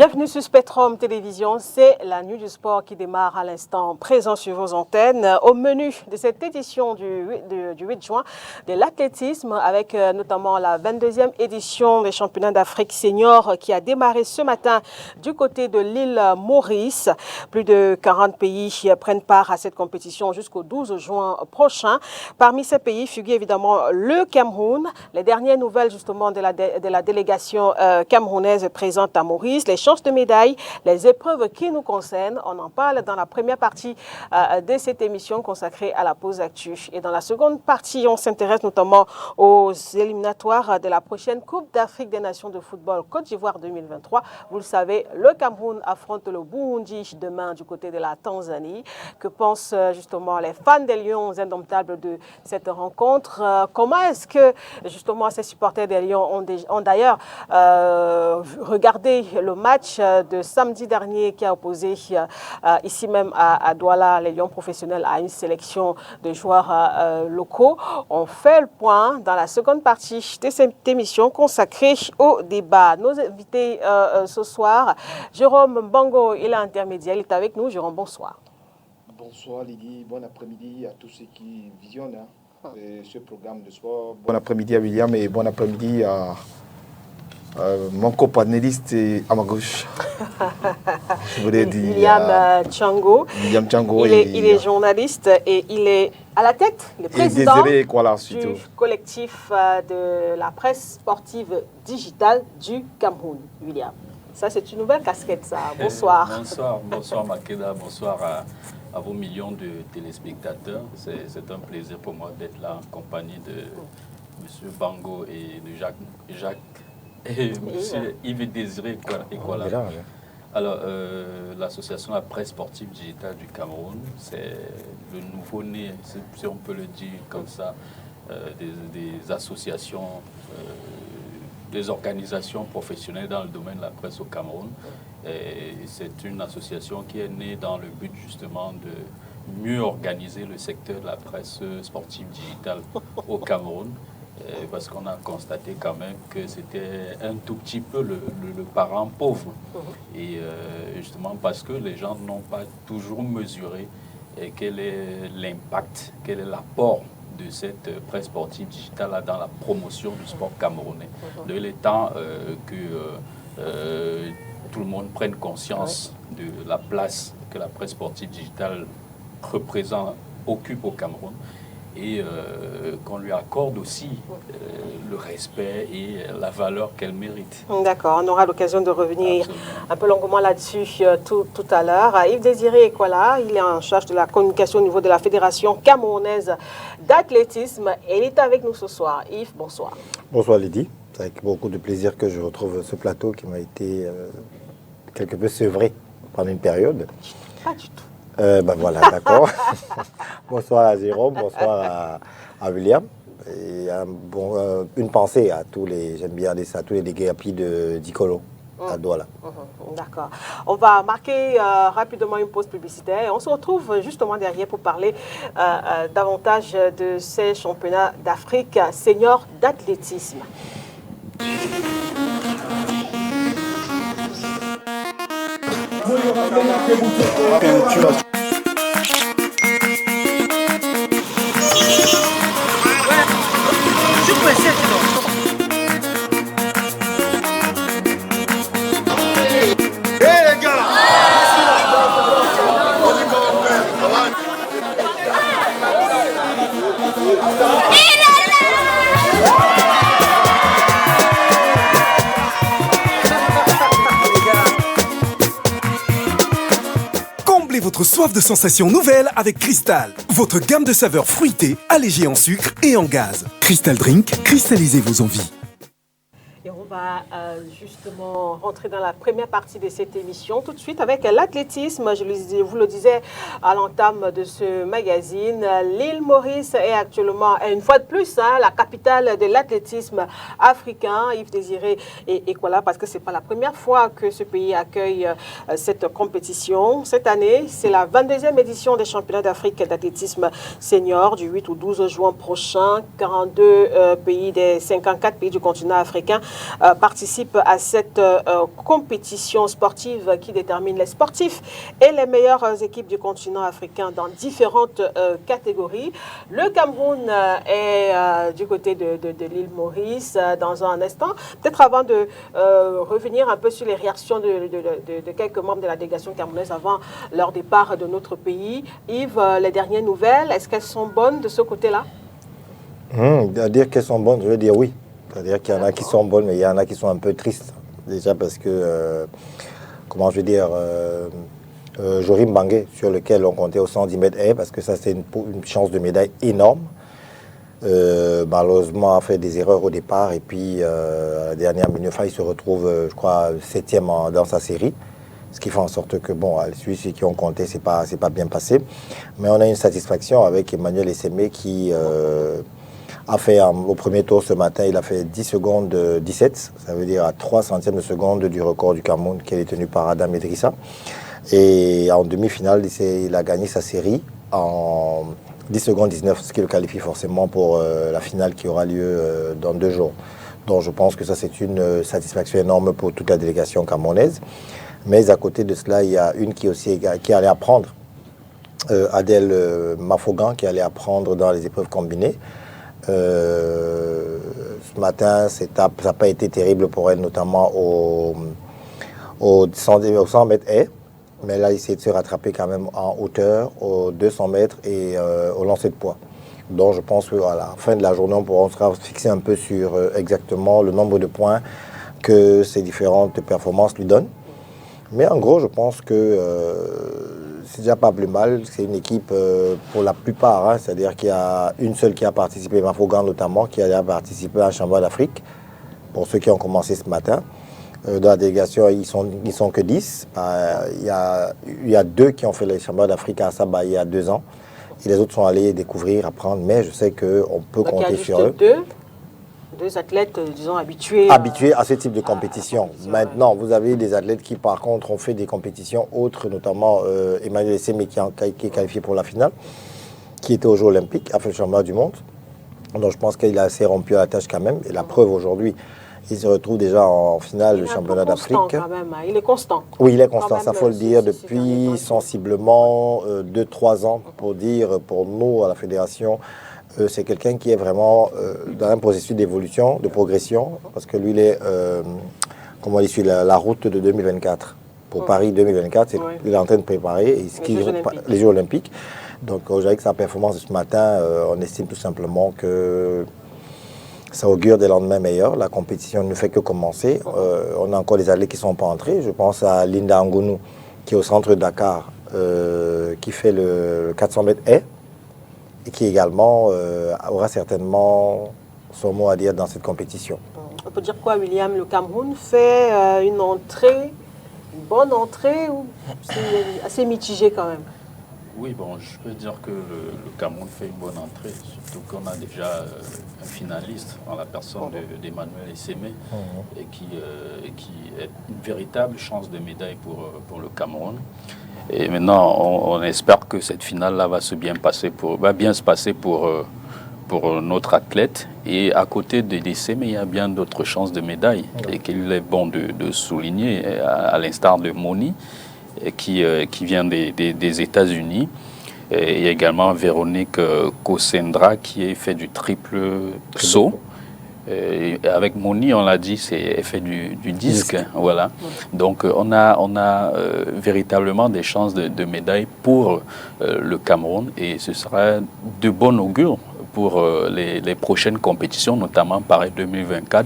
Bienvenue sur Spectrum Télévision, c'est la nuit du sport qui démarre à l'instant présent sur vos antennes. Au menu de cette édition du 8 juin de l'athlétisme avec notamment la 22e édition des championnats d'Afrique senior qui a démarré ce matin du côté de l'île Maurice. Plus de 40 pays prennent part à cette compétition jusqu'au 12 juin prochain. Parmi ces pays figure évidemment le Cameroun. Les dernières nouvelles justement de la délégation camerounaise présente à Maurice, les chances de médailles, les épreuves qui nous concernent. On en parle dans la première partie de cette émission consacrée à la pause actu. Et dans la seconde partie, on s'intéresse notamment aux éliminatoires de la prochaine Coupe d'Afrique des Nations de football Côte d'Ivoire 2023. Vous le savez, le Cameroun affronte le Burundi demain du côté de la Tanzanie. Que pensent justement les fans des Lions indomptables de cette rencontre? Comment est-ce que justement ces supporters des Lions ont d'ailleurs regardé le match de samedi dernier qui a opposé ici même à Douala les Lions professionnels à une sélection de joueurs locaux. On fait le point dans la seconde partie de cette émission consacrée au débat. Nos invités ce soir, Jérôme Bango, il est intermédiaire, il est avec nous. Jérôme, bonsoir. Bonsoir Lydie, bon après-midi à tous ceux qui visionnent ce programme de sport. Bon après-midi à William et bon après-midi à mon copanéliste à ma gauche. Je voulais dire William Tchango. William Tchango. Il est journaliste et il est à la tête, le président du collectif de la presse sportive digitale du Cameroun. William, ça c'est une nouvelle casquette ça. Bonsoir. Bonsoir Makeda, bonsoir à vos millions de téléspectateurs. C'est un plaisir pour moi d'être là en compagnie de M. Bango et de Jacques et M. Yves Désiré Ekwala. Alors, l'association La Presse Sportive Digitale du Cameroun, c'est le nouveau-né, si on peut le dire comme ça, des associations, des organisations professionnelles dans le domaine de la presse au Cameroun. C'est une association qui est née dans le but justement de mieux organiser le secteur de la presse sportive digitale au Cameroun. Parce qu'on a constaté quand même que c'était un tout petit peu le parent pauvre. Et justement parce que les gens n'ont pas toujours mesuré quel est l'impact, quel est l'apport de cette presse sportive digitale dans la promotion du sport camerounais. Il est temps que tout le monde prenne conscience de la place que la presse sportive digitale occupe au Cameroun. Et qu'on lui accorde aussi le respect et la valeur qu'elle mérite. D'accord, on aura l'occasion de revenir un peu longuement là-dessus tout à l'heure. Yves Désiré Ekwala, il est en charge de la communication au niveau de la Fédération camerounaise d'athlétisme et il est avec nous ce soir. Yves, bonsoir. Bonsoir Lydie, c'est avec beaucoup de plaisir que je retrouve ce plateau qui m'a été quelque peu sevré pendant une période. Pas du tout. Voilà, d'accord. Bonsoir à Jérôme, bonsoir à William. Et une pensée à tous les, j'aime bien dire ça, à tous les déguerpis de Dicolo à Douala. D'accord. On va marquer rapidement une pause publicitaire et on se retrouve justement derrière pour parler davantage de ces championnats d'Afrique senior d'athlétisme. Votre soif de sensations nouvelles avec Cristal. Votre gamme de saveurs fruitées, allégées en sucre et en gaz. Cristal Drink, cristallisez vos envies. Et on va justement rentrer dans la première partie de cette émission tout de suite avec l'athlétisme. Je vous le disais à l'entame de ce magazine, l'île Maurice est actuellement, une fois de plus, la capitale de l'athlétisme africain. Yves Désiré Ekwala, parce que ce n'est pas la première fois que ce pays accueille cette compétition. Cette année, c'est la 22e édition des championnats d'Afrique d'athlétisme senior du 8 au 12 juin prochain. 42 pays des 54 pays du continent africain participent à cette compétition sportive qui détermine les sportifs et les meilleures équipes du continent africain dans différentes catégories. Le Cameroun est du côté de l'île Maurice dans un instant. Peut-être avant de revenir un peu sur les réactions de quelques membres de la délégation camerounaise avant leur départ de notre pays. Yves, les dernières nouvelles, est-ce qu'elles sont bonnes de ce côté-là? À dire qu'elles sont bonnes, je veux dire oui. C'est-à-dire qu'il y en a qui sont bonnes, mais il y en a qui sont un peu tristes. Déjà parce que, comment je veux dire, Jorim Bangé, sur lequel on comptait au 110 mètres haies, parce que ça c'est une chance de médaille énorme. Malheureusement a fait des erreurs au départ et puis à la dernière minute, il se retrouve, je crois, 7e dans sa série. Ce qui fait en sorte que, bon, celui qui ont compté, c'est pas bien passé. Mais on a une satisfaction avec Emmanuel Essémé qui a fait au premier tour ce matin, il a fait 10 secondes 17, ça veut dire à 3 centièmes de seconde du record du Cameroun qui est détenu par Adam Idrissa. Et en demi-finale, il a gagné sa série en 10 secondes 19, ce qui le qualifie forcément pour la finale qui aura lieu dans 2 jours. Donc je pense que ça c'est une satisfaction énorme pour toute la délégation camerounaise. Mais à côté de cela, il y a une qui allait apprendre, Adèle Mafogan, qui allait apprendre dans les épreuves combinées. Ce matin, ça n'a pas été terrible pour elle, notamment au 100 mètres haies. Mais elle a essayé de se rattraper quand même en hauteur, aux 200 mètres et au lancer de poids. Donc je pense qu'à la fin de la journée, on pourra se fixer un peu sur exactement le nombre de points que ces différentes performances lui donnent. Mais en gros, je pense que c'est déjà pas plus mal. C'est une équipe pour la plupart, hein, c'est-à-dire qu'il y a une seule qui a participé, Mafogan notamment, qui a participé à un championnat d'Afrique, pour ceux qui ont commencé ce matin. Dans la délégation, ils sont que 10. Il y a 2 qui ont fait les championnats d'Afrique à Saba il y a 2 ans. Et les autres sont allés découvrir, apprendre. Mais je sais qu'on peut compter sur eux. Deux athlètes, disons, habitués à ce type de compétition. Maintenant, vous avez des athlètes qui, par contre, ont fait des compétitions autres, notamment Emmanuel Essémé qui est qualifié pour la finale, qui était aux Jeux Olympiques, a fait le championnat du monde. Donc, je pense qu'il a assez rompu à la tâche quand même. Et la preuve aujourd'hui, il se retrouve déjà en finale du championnat d'Afrique. Il est constant. Oui, il est constant, ça faut le dire, depuis sensiblement 2-3 ans, pour dire, pour nous, à la fédération, c'est quelqu'un qui est vraiment dans un processus d'évolution, de progression, parce que lui, il est, comment il suit la route de 2024. Pour Paris 2024, il est en train de préparer les Jeux Olympiques. Donc, avec sa performance de ce matin, on estime tout simplement que ça augure des lendemains meilleurs. La compétition ne fait que commencer. On a encore des athlètes qui ne sont pas entrés. Je pense à Linda Angounou, qui est au centre de Dakar, qui fait le 400 mètres haies, et qui également aura certainement son mot à dire dans cette compétition. On peut dire quoi, William? Le Cameroun fait une bonne entrée, ou c'est assez mitigé quand même? Oui, bon, je peux dire que le Cameroun fait une bonne entrée, surtout qu'on a déjà un finaliste en la personne d'Emmanuel Essémé, et qui est une véritable chance de médaille pour le Cameroun. Et maintenant, on espère que cette finale-là va bien se passer pour notre athlète. Et à côté de Essémé, il y a bien d'autres chances de médaille, et qu'il est bon de souligner, à l'instar de Moni, qui vient des États-Unis. Et il y a également Véronique Kosendra qui fait du triple saut. Et avec Moni, on l'a dit, elle fait du disque. Voilà. Donc on a véritablement des chances de médaille pour le Cameroun, et ce sera de bon augure pour les prochaines compétitions, notamment Paris 2024,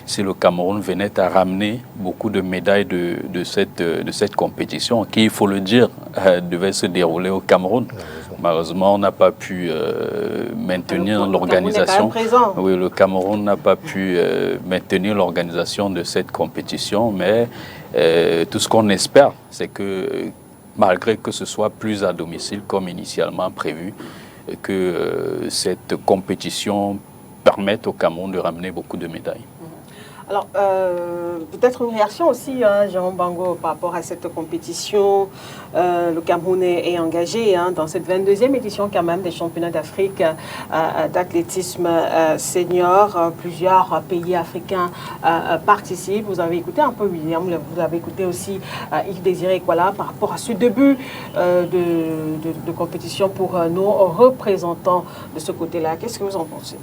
si le Cameroun venait à ramener beaucoup de médailles de cette compétition, qui, il faut le dire, devait se dérouler au Cameroun. Malheureusement, on n'a pas pu maintenir l'organisation. Oui, le Cameroun n'a pas pu maintenir l'organisation de cette compétition, mais tout ce qu'on espère, c'est que malgré que ce soit plus à domicile comme initialement prévu, que cette compétition permette au Cameroun de ramener beaucoup de médailles. Alors, peut-être une réaction aussi, hein, Jérôme Bango, par rapport à cette compétition. Le Cameroun est engagé dans cette 22e édition quand même des championnats d'Afrique d'athlétisme senior. Plusieurs pays africains participent. Vous avez écouté un peu William, vous avez écouté aussi Yves Désiré Kwala par rapport à ce début de compétition pour nos représentants de ce côté-là. Qu'est-ce que vous en pensez?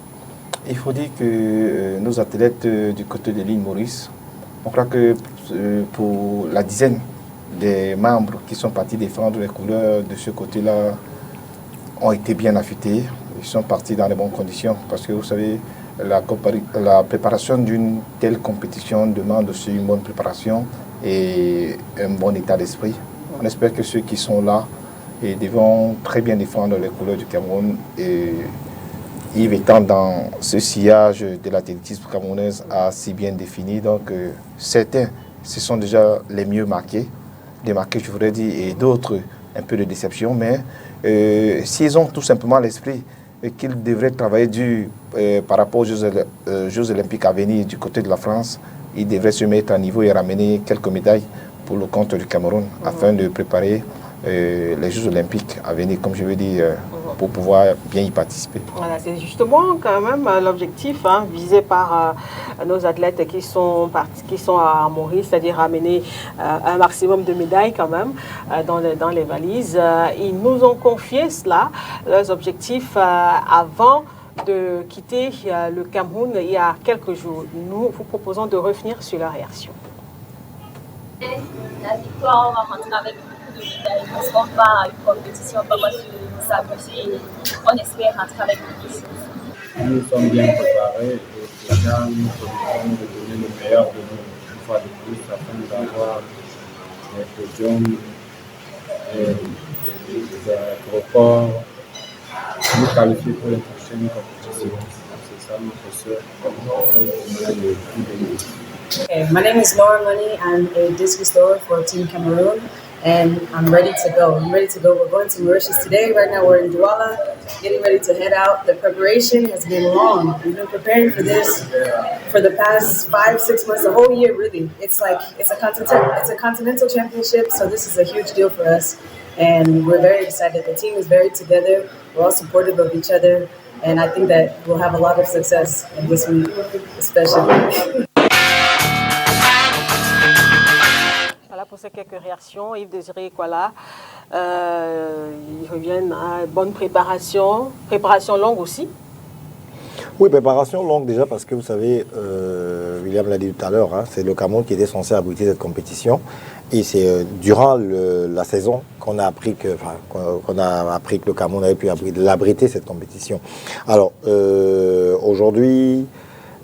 Il faut dire que nos athlètes du côté de l'île Maurice, on croit que pour la dizaine des membres qui sont partis défendre les couleurs de ce côté-là ont été bien affûtés. Ils sont partis dans les bonnes conditions parce que vous savez, la préparation d'une telle compétition demande aussi une bonne préparation et un bon état d'esprit. On espère que ceux qui sont là devront très bien défendre les couleurs du Cameroun. Et Yves étant dans ce sillage de l'athlétisme camerounaise assez bien défini, donc certains, ce sont déjà les mieux marqués, je voudrais dire, et d'autres un peu de déception, mais s'ils ont tout simplement l'esprit qu'ils devraient travailler dur par rapport aux Jeux olympiques à venir du côté de la France, ils devraient se mettre à niveau et ramener quelques médailles pour le compte du Cameroun afin de préparer les Jeux olympiques à venir, comme je veux dire, pour pouvoir bien y participer. Voilà, c'est justement quand même l'objectif visé par nos athlètes qui sont à Maurice, c'est-à-dire ramener un maximum de médailles quand même dans les valises. Ils nous ont confié cela, leurs objectifs, avant de quitter le Cameroun il y a quelques jours. Nous vous proposons de revenir sur leur réaction. La victoire, on va rentrer avec beaucoup de médailles. On se rend pas à une compétition, on va s'amuser. On espère rentrer avec beaucoup de choses. Nous sommes bien préparés et déjà nous sommes de donner le meilleur de nous une fois de plus afin d'avoir des podiums et des records, nous qualifier pour les prochaines compétitions. C'est ça notre souhait. Okay, my name is Laura Money. I'm a disc restorer for Team Cameroon, and I'm ready to go. We're going to Mauritius today. Right now, we're in Douala, getting ready to head out. The preparation has been long. We've been preparing for this for the past 5-6 months, the whole year, really. It's a continental championship, so this is a huge deal for us, and we're very excited. The team is very together. We're all supportive of each other, and I think that we'll have a lot of success in this week, especially. Voilà pour ces quelques réactions. Yves Désiré Kwala, ils reviennent à bonne préparation longue aussi. Oui, préparation longue déjà parce que vous savez, William l'a dit tout à l'heure, c'est le Cameroun qui était censé abriter cette compétition. Et c'est durant la saison qu'on a appris que le Cameroun avait pu l'abriter cette compétition. Alors, aujourd'hui,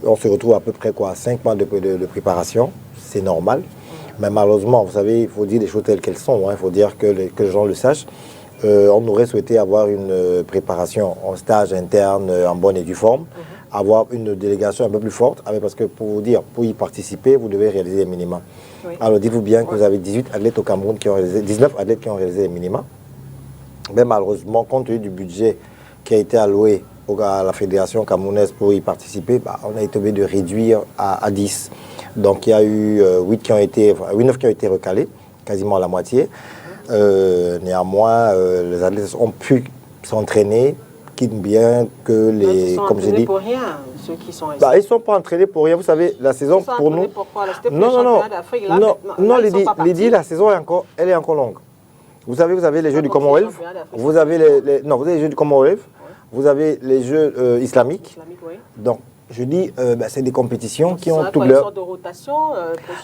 on se retrouve à peu près 5 mois de préparation. C'est normal. Mais malheureusement, vous savez, il faut dire les choses telles qu'elles sont. Il faut dire que les gens le sachent. On aurait souhaité avoir une préparation en stage interne en bonne et due forme, avoir une délégation un peu plus forte, parce que pour vous dire, pour y participer, vous devez réaliser les minima. Oui. Alors dites-vous bien que vous avez 18 athlètes au Cameroun qui ont réalisé, 19 athlètes qui ont réalisé les minima. Mais malheureusement, compte tenu du budget qui a été alloué à la fédération camerounaise pour y participer, on a été obligé de réduire à 10. Donc il y a eu 9 qui ont été recalés, quasiment la moitié. Néanmoins, les athlètes ont pu s'entraîner, quitte bien que les... Comme je dis, pour rien, ceux qui sont restés. Ils ne sont pas entraînés pour rien. Vous savez, la saison pour nous... Non, Lydie, la saison elle est encore longue. Vous avez les Jeux du Commonwealth, vous avez les Jeux du Commonwealth, vous avez les Jeux islamiques. Oui. Donc, je dis, c'est des compétitions qui ont toute leur... Une sorte de rotation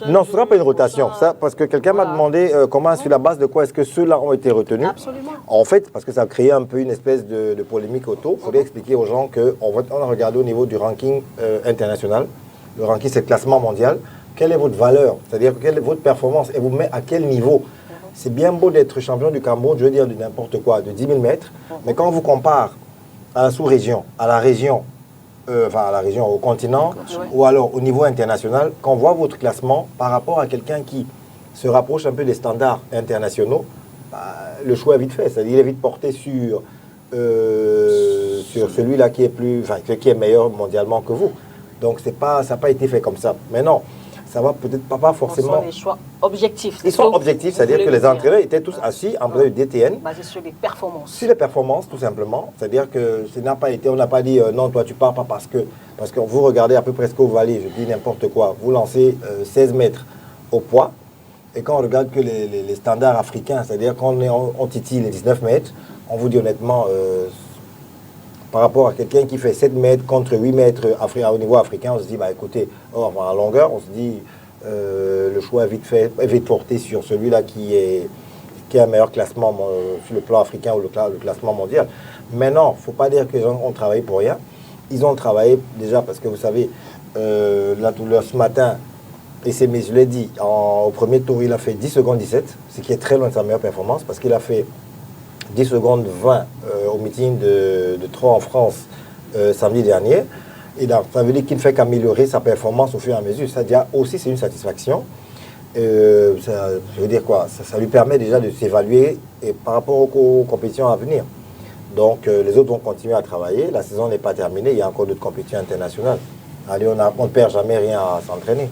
Non, ce ne sera pas une rotation. Ça, parce que quelqu'un m'a demandé comment, sur la base de quoi est-ce que ceux-là ont été retenus. Absolument. En fait, parce que ça a créé un peu une espèce de polémique autour. Il faudrait expliquer aux gens qu'on a regardé au niveau du ranking international. Le ranking, c'est le classement mondial. Quelle est votre valeur? C'est-à-dire, quelle est votre performance? Et vous met à quel niveau? C'est bien beau d'être champion du Cameroun, je veux dire de n'importe quoi, de 10 000 mètres. Mais quand on vous compare à la sous-région, à la région, au continent, ou alors au niveau international, quand on voit votre classement par rapport à quelqu'un qui se rapproche un peu des standards internationaux, le choix est vite fait. C'est-à-dire, il est vite porté sur celui-là qui est meilleur mondialement que vous. Donc, ça n'a pas été fait comme ça. Mais non, ça va peut-être pas forcément... Ce sont des choix objectifs. Ils sont objectifs, c'est-à-dire que les entraîneurs étaient tous assis en train de DTN. Basés sur les performances. Sur les performances, tout simplement. C'est-à-dire que on n'a pas dit non, toi tu pars pas parce que vous regardez à peu près ce que vous valez, je dis n'importe quoi. Vous lancez 16 mètres au poids. Et quand on regarde que les standards africains, c'est-à-dire quand on titille les 19 mètres, on vous dit honnêtement, par rapport à quelqu'un qui fait 7 mètres contre 8 mètres au niveau africain, on se dit, bah écoutez, en longueur, on se dit, le choix est vite porté sur celui-là qui a un meilleur classement sur le plan africain ou le classement mondial. Mais non, il ne faut pas dire que les gens ont travaillé pour rien. Ils ont travaillé déjà parce que vous savez, ce matin, et c'est, mais je l'ai dit, au premier tour, il a fait 10 secondes 17, ce qui est très loin de sa meilleure performance parce qu'il a fait 10 secondes 20 au meeting de Troyes en France samedi dernier. Et donc, ça veut dire qu'il ne fait qu'améliorer sa performance au fur et à mesure. C'est-à-dire aussi, c'est une satisfaction. Ça veut dire quoi? Ça lui permet déjà de s'évaluer et par rapport aux compétitions à venir. Donc, les autres vont continuer à travailler. La saison n'est pas terminée. Il y a encore d'autres compétitions internationales. Allez, on ne perd jamais rien à s'entraîner.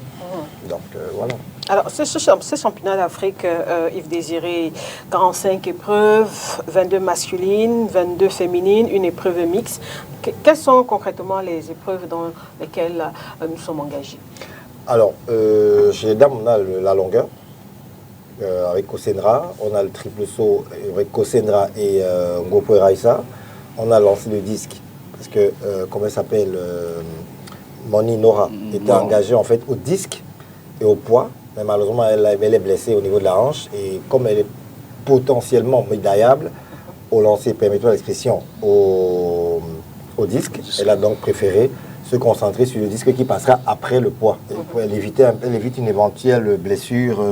Donc, voilà. Alors, ce championnat d'Afrique, Yves Désiré, 45 épreuves, 22 masculines, 22 féminines, une épreuve mixte. Quelles sont concrètement les épreuves dans lesquelles nous sommes engagés? Alors, chez les dames, on a la longueur avec Kosenra. On a le triple saut avec Kosenra et Ngopo Raissa. On a lancé le disque parce que, comment elle s'appelle, Moni Nora était engagée en fait au disque et au poids. Mais malheureusement, elle est blessée au niveau de la hanche. Et comme elle est potentiellement médaillable au lancer, permettons l'expression, au disque, elle a donc préféré se concentrer sur le disque qui passera après le poids. Elle évite une éventuelle blessure.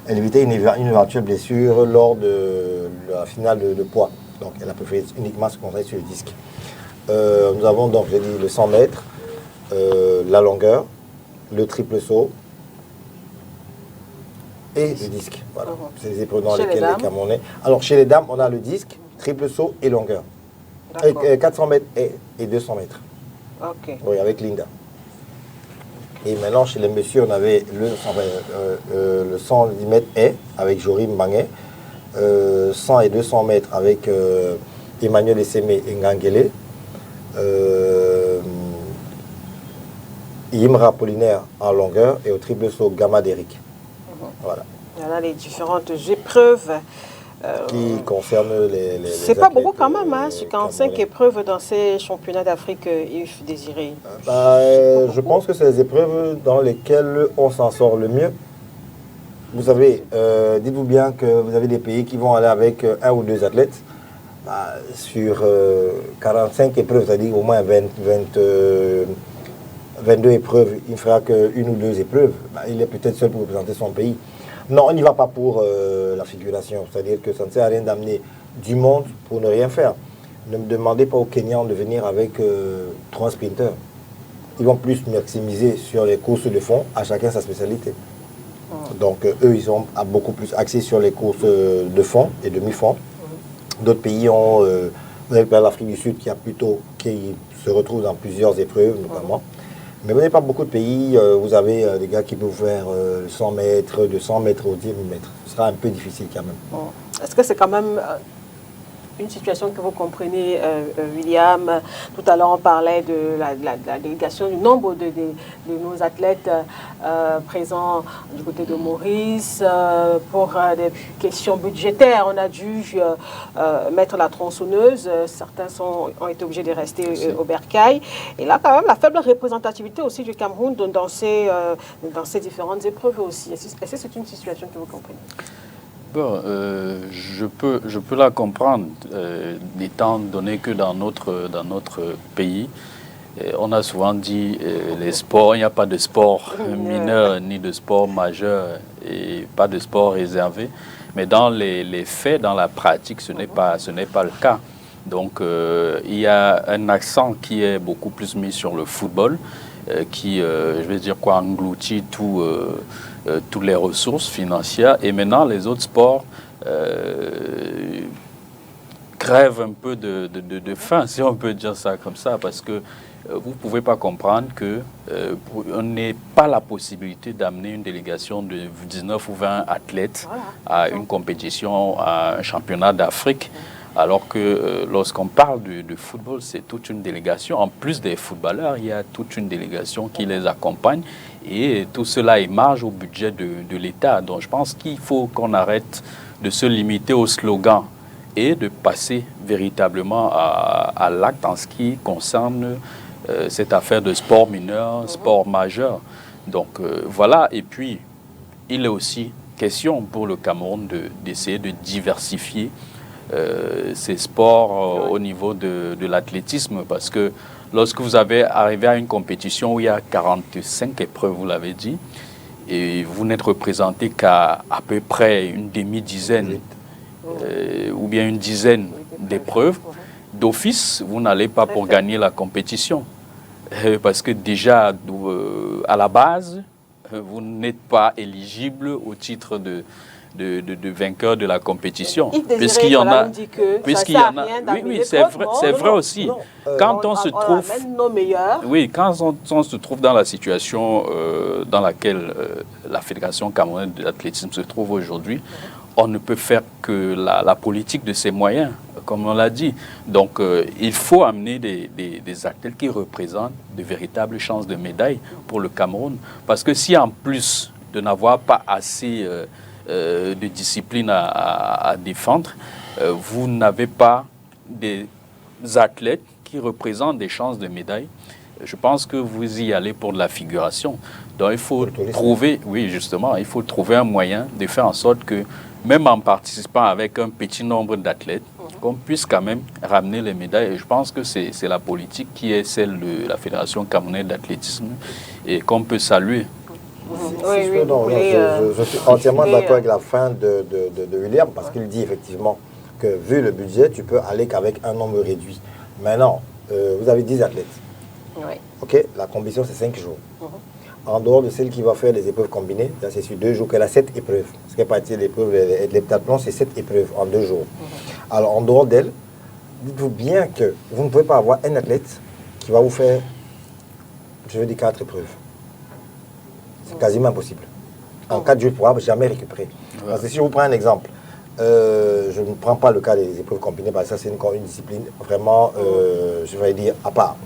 Elle évitait une éventuelle blessure lors de la finale de poids. Donc, elle a préféré uniquement se concentrer sur le disque. Nous avons donc, j'ai dit, le 100 mètres, la longueur, le triple saut et le disque. Voilà. C'est les épreuves dans lesquelles les Camerounais. Alors, chez les dames, on a le disque, triple saut et longueur. 400 mètres et 200 mètres. Ok. Oui, avec Linda. Et maintenant, chez les messieurs, on avait le 110 mètres et avec Jorim Mangé, 100 et 200 mètres avec Emmanuel Essémé et Ngangele, Imra Apollinaire en longueur et au triple saut Gamma d'Eric. Voilà. Voilà les différentes épreuves. Qui concernent les c'est pas beaucoup quand même, hein, sur 45 épreuves dans ces championnats d'Afrique, Yves Désiré. Je pense que c'est les épreuves dans lesquelles on s'en sort le mieux. Vous savez, dites-vous bien que vous avez des pays qui vont aller avec un ou deux athlètes. Sur 45 épreuves, c'est-à-dire au moins 22 épreuves, il ne fera qu'une ou deux épreuves. Il est peut-être seul pour représenter son pays. Non, on n'y va pas pour la figuration. C'est-à-dire que ça ne sert à rien d'amener du monde pour ne rien faire. Ne me demandez pas aux Kenyans de venir avec 3 sprinteurs. Ils vont plus maximiser sur les courses de fond, à chacun sa spécialité. Donc eux, ils sont beaucoup plus axés sur les courses de fond et demi-fond. D'autres pays ont, vous avez l'Afrique du Sud qui se retrouve dans plusieurs épreuves notamment. Mais vous n'avez pas beaucoup de pays, vous avez des gars qui peuvent faire 100 mètres, 200 mètres ou 10 mètres. Ce sera un peu difficile quand même. Est-ce que c'est quand même une situation que vous comprenez, William? Tout à l'heure, on parlait de la délégation, du nombre de nos athlètes présents du côté de Maurice. Pour des questions budgétaires, on a dû mettre la tronçonneuse. Certains ont été obligés de rester au bercail. Et là, quand même, la faible représentativité aussi du Cameroun dans ces différentes épreuves aussi. Est-ce que c'est une situation que vous comprenez? Bon, je peux la comprendre, étant donné que dans notre pays, on a souvent dit les sports, il n'y a pas de sport mineur ni de sport majeur et pas de sport réservé. Mais dans les faits, dans la pratique, ce n'est pas le cas. Donc, il y a un accent qui est beaucoup plus mis sur le football, qui, je vais dire quoi, engloutit toutes les ressources financières. Et maintenant, les autres sports crèvent un peu de faim, si on peut dire ça comme ça, parce que vous ne pouvez pas comprendre qu'on n'ait pas la possibilité d'amener une délégation de 19 ou 20 athlètes à une compétition, à un championnat d'Afrique. Alors que lorsqu'on parle de football, c'est toute une délégation. En plus des footballeurs, il y a toute une délégation qui les accompagne. Et tout cela émarge au budget de l'État. Donc je pense qu'il faut qu'on arrête de se limiter au slogan et de passer véritablement à l'acte en ce qui concerne cette affaire de sport mineur, sport majeur. Donc voilà. Et puis, il est aussi question pour le Cameroun d'essayer de diversifier ces sports au niveau de l'athlétisme, parce que lorsque vous avez arrivé à une compétition où il y a 45 épreuves, vous l'avez dit, et vous n'êtes représenté qu'à peu près une demi-dizaine ou bien une dizaine d'épreuves, d'office, vous n'allez pas pour gagner la compétition. Parce que déjà, à la base, vous n'êtes pas éligible au titre de vainqueur de la compétition. Puisqu'il y en a, oui, c'est vrai aussi. Quand on se trouve, quand on se trouve dans la situation dans laquelle la Fédération camerounaise de l'athlétisme se trouve aujourd'hui, on ne peut faire que la politique de ses moyens, comme on l'a dit. Donc, il faut amener des athlètes qui représentent de véritables chances de médaille pour le Cameroun. Parce que si en plus de n'avoir pas assez de discipline à défendre, vous n'avez pas des athlètes qui représentent des chances de médaille, je pense que vous y allez pour de la figuration. Donc il faut trouver, oui justement, il faut trouver un moyen de faire en sorte que, même en participant avec un petit nombre d'athlètes, qu'on puisse quand même ramener les médailles. Et je pense que c'est la politique qui est celle de la Fédération camerounaise d'athlétisme et qu'on peut saluer. Je suis entièrement d'accord avec la fin de William, parce qu'il dit effectivement que vu le budget, tu peux aller qu'avec un nombre réduit. Maintenant, vous avez 10 athlètes. Ok, la compétition c'est 5 jours. En dehors de celle qui va faire les épreuves combinées, c'est sur 2 jours qu'elle a 7 épreuves. Ce qui est parti de l'épreuve, l'heptathlon, c'est 7 épreuves en 2 jours. Alors en dehors d'elle, dites-vous bien que vous ne pouvez pas avoir un athlète qui va vous faire, je veux dire, 4 épreuves. C'est quasiment impossible. En 4 jours, il ne pourra jamais récupérer. Parce que si je vous prends un exemple, je ne prends pas le cas des épreuves combinées, parce que ça c'est une discipline vraiment, je vais dire, à part.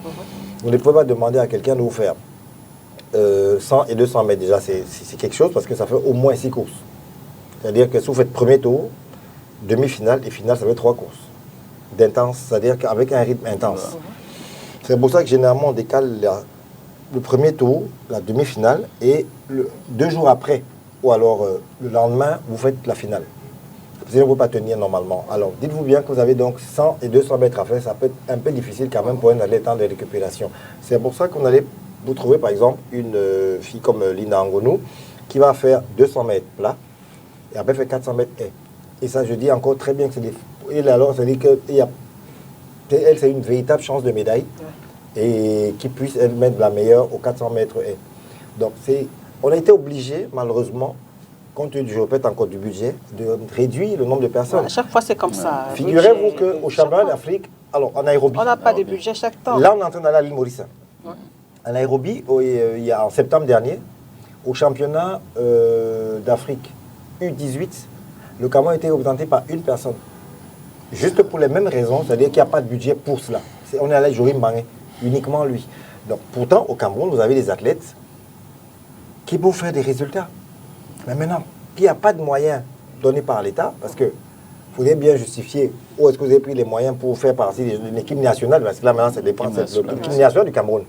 Vous ne pouvez pas demander à quelqu'un de vous faire 100 et 200 mètres. Déjà, c'est quelque chose, parce que ça fait au moins 6 courses. C'est-à-dire que si vous faites premier tour, demi-finale et finale, ça fait 3 courses d'intense, c'est-à-dire qu'avec un rythme intense. C'est pour ça que généralement on décale le premier tour, la demi-finale, et 2 jours après, ou alors le lendemain, vous faites la finale. Vous ne pouvez pas tenir normalement. Alors, dites-vous bien que vous avez donc 100 et 200 mètres à faire, ça peut être un peu difficile quand même pour un athlète en temps de récupération. C'est pour ça qu'on allait vous trouver par exemple une fille comme Lina Angonou, qui va faire 200 mètres plat, et après faire 400 mètres haie. Et ça, je dis encore très bien que c'est des... Et alors, ça dit qu'elle, c'est une véritable chance de médaille, et qui puisse elle mettre la meilleure aux 400 mètres haie. Donc, on a été obligé, malheureusement, compte tenu, je répète encore, du budget, de réduire le nombre de personnes. À chaque fois, c'est comme ça. Figurez-vous qu'au championnat d'Afrique, alors en aérobie, on n'a pas de budget chaque temps. Là, on est en train d'aller à l'île Maurice. En aérobie, il y a en septembre dernier, au championnat d'Afrique U18, le Cameroun a été représenté par une personne. Juste pour les mêmes raisons, c'est-à-dire qu'il n'y a pas de budget pour cela. On est allé à Jorim Bangé, uniquement lui. Donc, pourtant, au Cameroun, vous avez des athlètes qui peuvent faire des résultats. Mais maintenant, il n'y a pas de moyens donnés par l'État, parce que vous devez bien justifier où est-ce que vous avez pris les moyens pour faire partie d'une équipe nationale, parce que là maintenant, ça dépend de l'équipe nationale du Cameroun.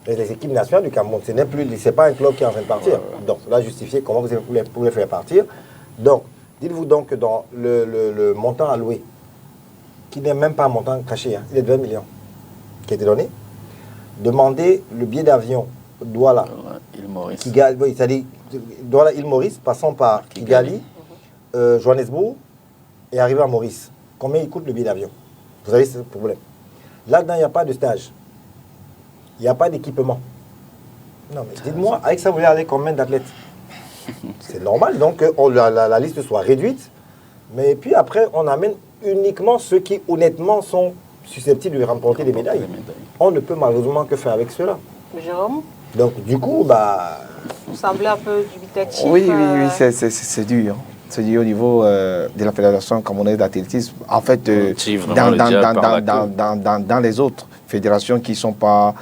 Les équipes nationales du Cameroun, ce n'est pas un club qui est en train de partir. Donc, là, justifier comment vous pouvez les faire partir. Donc, dites-vous donc que dans le montant alloué, qui n'est même pas un montant caché, il est de 20 millions, qui a été donné, demandez le billet d'avion Douala, Kigali, oui, c'est-à-dire Douala, île Maurice, passant par Kigali, Johannesburg, et arriver à Maurice. Combien il coûte le billet d'avion? Vous avez ce problème. Là-dedans, il n'y a pas de stage. Il n'y a pas d'équipement. Non, mais dites-moi, avec ça, vous voulez aller combien d'athlètes? C'est normal, donc que la liste soit réduite, mais puis après, on amène uniquement ceux qui, honnêtement, sont susceptibles de remporter des médailles. on ne peut malheureusement que faire avec cela. Jérôme, Donc, du coup, vous semblez un peu dubitatif. Oui, c'est dur. C'est dur au niveau de la Fédération camerounaise d'athlétisme. En fait, dans les autres fédérations qui ne sont pas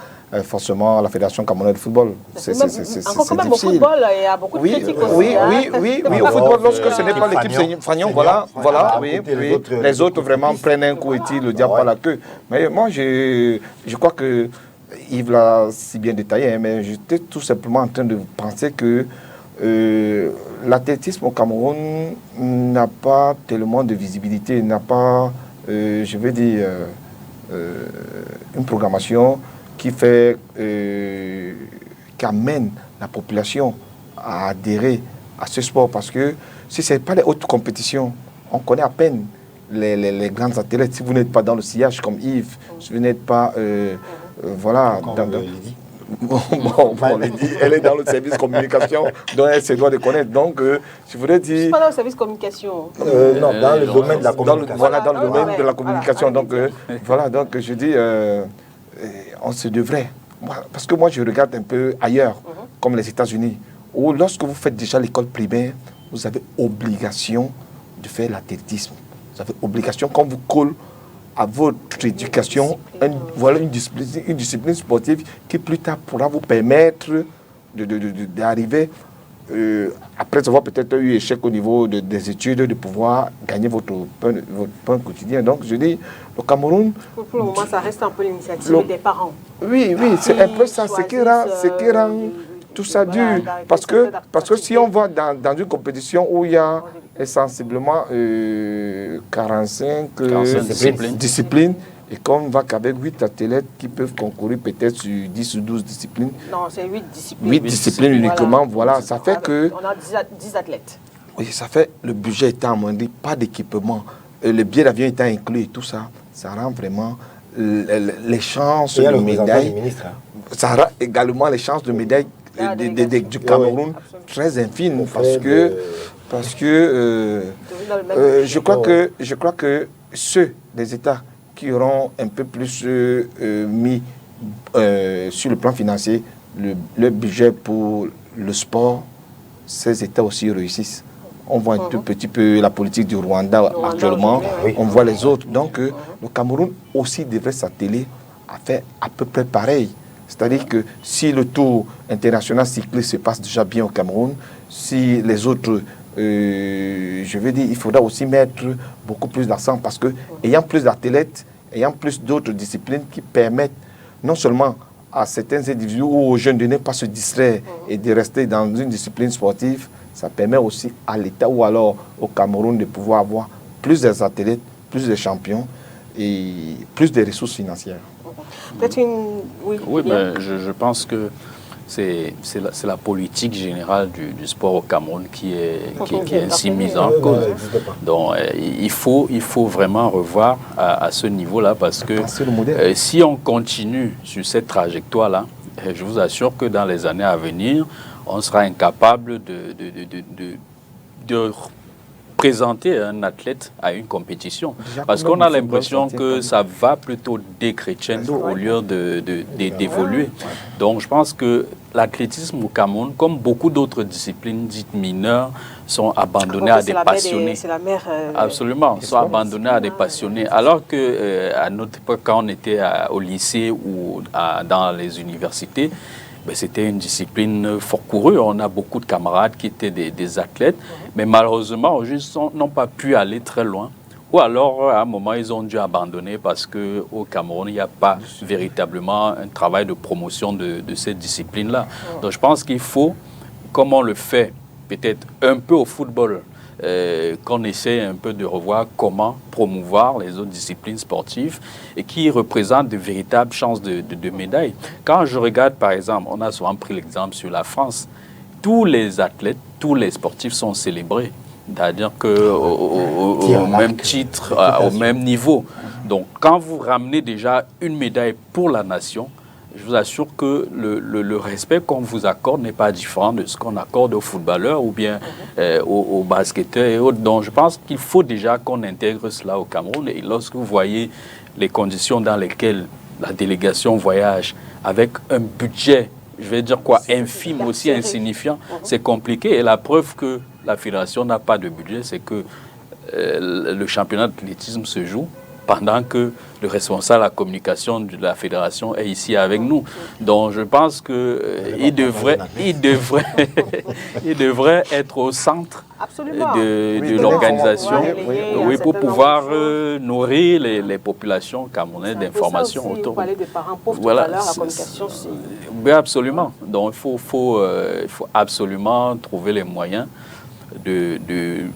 forcément la Fédération camerounaise de football. C'est quand même au football, il y a beaucoup de critiques aussi. Oui, au football, lorsque ce n'est pas l'équipe Fagnon, les autres vraiment prennent un coup et tirent le diable par la queue. Mais moi, je crois que Yves l'a si bien détaillé, mais j'étais tout simplement en train de penser que l'athlétisme au Cameroun n'a pas tellement de visibilité, n'a pas, je veux dire, une programmation qui fait, qui amène la population à adhérer à ce sport. Parce que si ce n'est pas les hautes compétitions, on connaît à peine les grands athlètes. Si vous n'êtes pas dans le sillage comme Yves, si vous n'êtes pas, voilà. Lydie, elle est dans le service communication, donc elle se doit de connaître. Donc, je voudrais dire. Je ne suis pas dans le service communication. Non, dans le domaine de la communication. Voilà, dans le domaine de la communication. Donc, voilà, donc je dis, on se devrait. Parce que moi, je regarde un peu ailleurs, comme les États-Unis, où lorsque vous faites déjà l'école primaire, vous avez obligation de faire l'athlétisme. Vous avez obligation, quand vous collez à votre éducation, voilà une discipline sportive qui plus tard pourra vous permettre d'arriver, après avoir peut-être eu échec au niveau des études, de pouvoir gagner votre pain quotidien. Donc je dis, le Cameroun... Pour le moment, ça reste un peu l'initiative des parents. Oui, c'est un peu ça, ce qui rend tout ça dur. Parce que si on va dans une compétition où il y a sensiblement 45 disciplines, et qu'on va qu'avec 8 athlètes qui peuvent concourir peut-être sur 10 ou 12 disciplines. Non, c'est 8 disciplines. 8 disciplines uniquement, voilà. Ça fait que... On a 10 athlètes. Oui, ça fait le budget étant amoindri, pas d'équipement, le billet d'avion étant inclus et tout ça, ça rend vraiment les chances de médaille. Ça rend également les chances de médaille du Cameroun très infimes parce que je crois que ceux des États qui auront un peu plus mis sur le plan financier le budget pour le sport, ces États aussi réussissent. On voit un tout petit peu la politique du Rwanda actuellement, on voit les autres. Donc le Cameroun aussi devrait s'atteler à faire à peu près pareil. C'est-à-dire que si le tour international cycliste se passe déjà bien au Cameroun, si les autres, je veux dire, il faudra aussi mettre beaucoup plus d'accent parce que ayant plus d'athlètes, ayant plus d'autres disciplines qui permettent non seulement à certains individus ou aux jeunes de ne pas se distraire et de rester dans une discipline sportive, ça permet aussi à l'État ou alors au Cameroun de pouvoir avoir plus d'athlètes, plus de champions et plus de ressources financières. Peut-être une... Oui, mais je pense que c'est la politique générale du sport au Cameroun qui est ainsi mise en cause. Donc il faut vraiment revoir à ce niveau-là parce que si on continue sur cette trajectoire-là, je vous assure que dans les années à venir, on sera incapable de présenter un athlète à une compétition. Parce qu'on a l'impression que ça va plutôt décrescendo au lieu d'évoluer. Donc je pense que l'athlétisme au Cameroun, comme beaucoup d'autres disciplines dites mineures, sont abandonnées à des passionnés. C'est la mère. Absolument, sont abandonnées à des passionnés. Alors qu'à notre époque, quand on était au lycée ou dans les universités, c'était une discipline fort courue. On a beaucoup de camarades qui étaient des athlètes, mais malheureusement, ils n'ont pas pu aller très loin. Ou alors, à un moment, ils ont dû abandonner parce qu'au Cameroun, il n'y a pas véritablement un travail de promotion de cette discipline-là. Donc, je pense qu'il faut, comme on le fait peut-être un peu au football, qu'on essaie un peu de revoir comment promouvoir les autres disciplines sportives et qui représentent de véritables chances de médailles. Quand je regarde, par exemple, on a souvent pris l'exemple sur la France, tous les athlètes, tous les sportifs sont célébrés, c'est-à-dire qu'au même titre, au même niveau. Donc, quand vous ramenez déjà une médaille pour la nation, je vous assure que le respect qu'on vous accorde n'est pas différent de ce qu'on accorde aux footballeurs ou bien aux basketteurs et autres. Donc je pense qu'il faut déjà qu'on intègre cela au Cameroun. Et lorsque vous voyez les conditions dans lesquelles la délégation voyage avec un budget, je vais dire quoi, infime, aussi insignifiant, c'est compliqué. Et la preuve que la fédération n'a pas de budget, c'est que le championnat d'athlétisme se joue pendant que le responsable de la communication de la fédération est ici avec nous. Donc je pense qu'il devrait être au centre de l'organisation, oui, pour pouvoir nourrir les populations camerounaises d'informations autour. Vous parlez des parents pauvres Voilà, tout à l'heure, la communication, oui, absolument. Donc il faut absolument trouver les moyens de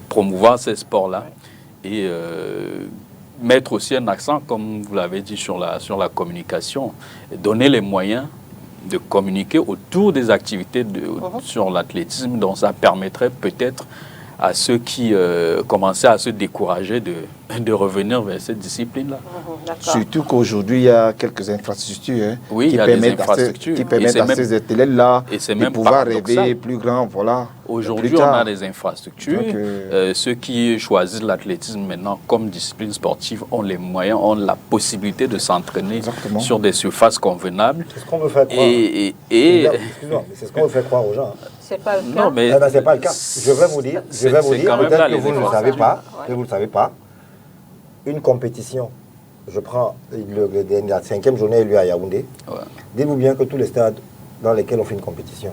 promouvoir ces sports-là et mettre aussi un accent, comme vous l'avez dit, sur la communication, et donner les moyens de communiquer autour des activités sur l'athlétisme, donc ça permettrait peut-être à ceux qui commençaient à se décourager de revenir vers cette discipline-là. Surtout qu'aujourd'hui, il y a quelques infrastructures qui permettent à ces athlètes-là de pouvoir rêver plus grand. Voilà. Aujourd'hui, on a des infrastructures. Ceux qui choisissent l'athlétisme maintenant comme discipline sportive ont les moyens, ont la possibilité de s'entraîner sur des surfaces convenables. C'est ce qu'on veut faire croire. Excuse-moi, mais c'est ce qu'on veut faire croire aux gens. C'est pas le cas. Non, mais c'est pas le cas. Je vais vous dire, peut-être que vous ne le savez pas, une compétition, je prends la 5e journée lieu à Yaoundé. Ouais. Dites-vous bien que tous les stades dans lesquels on fait une compétition,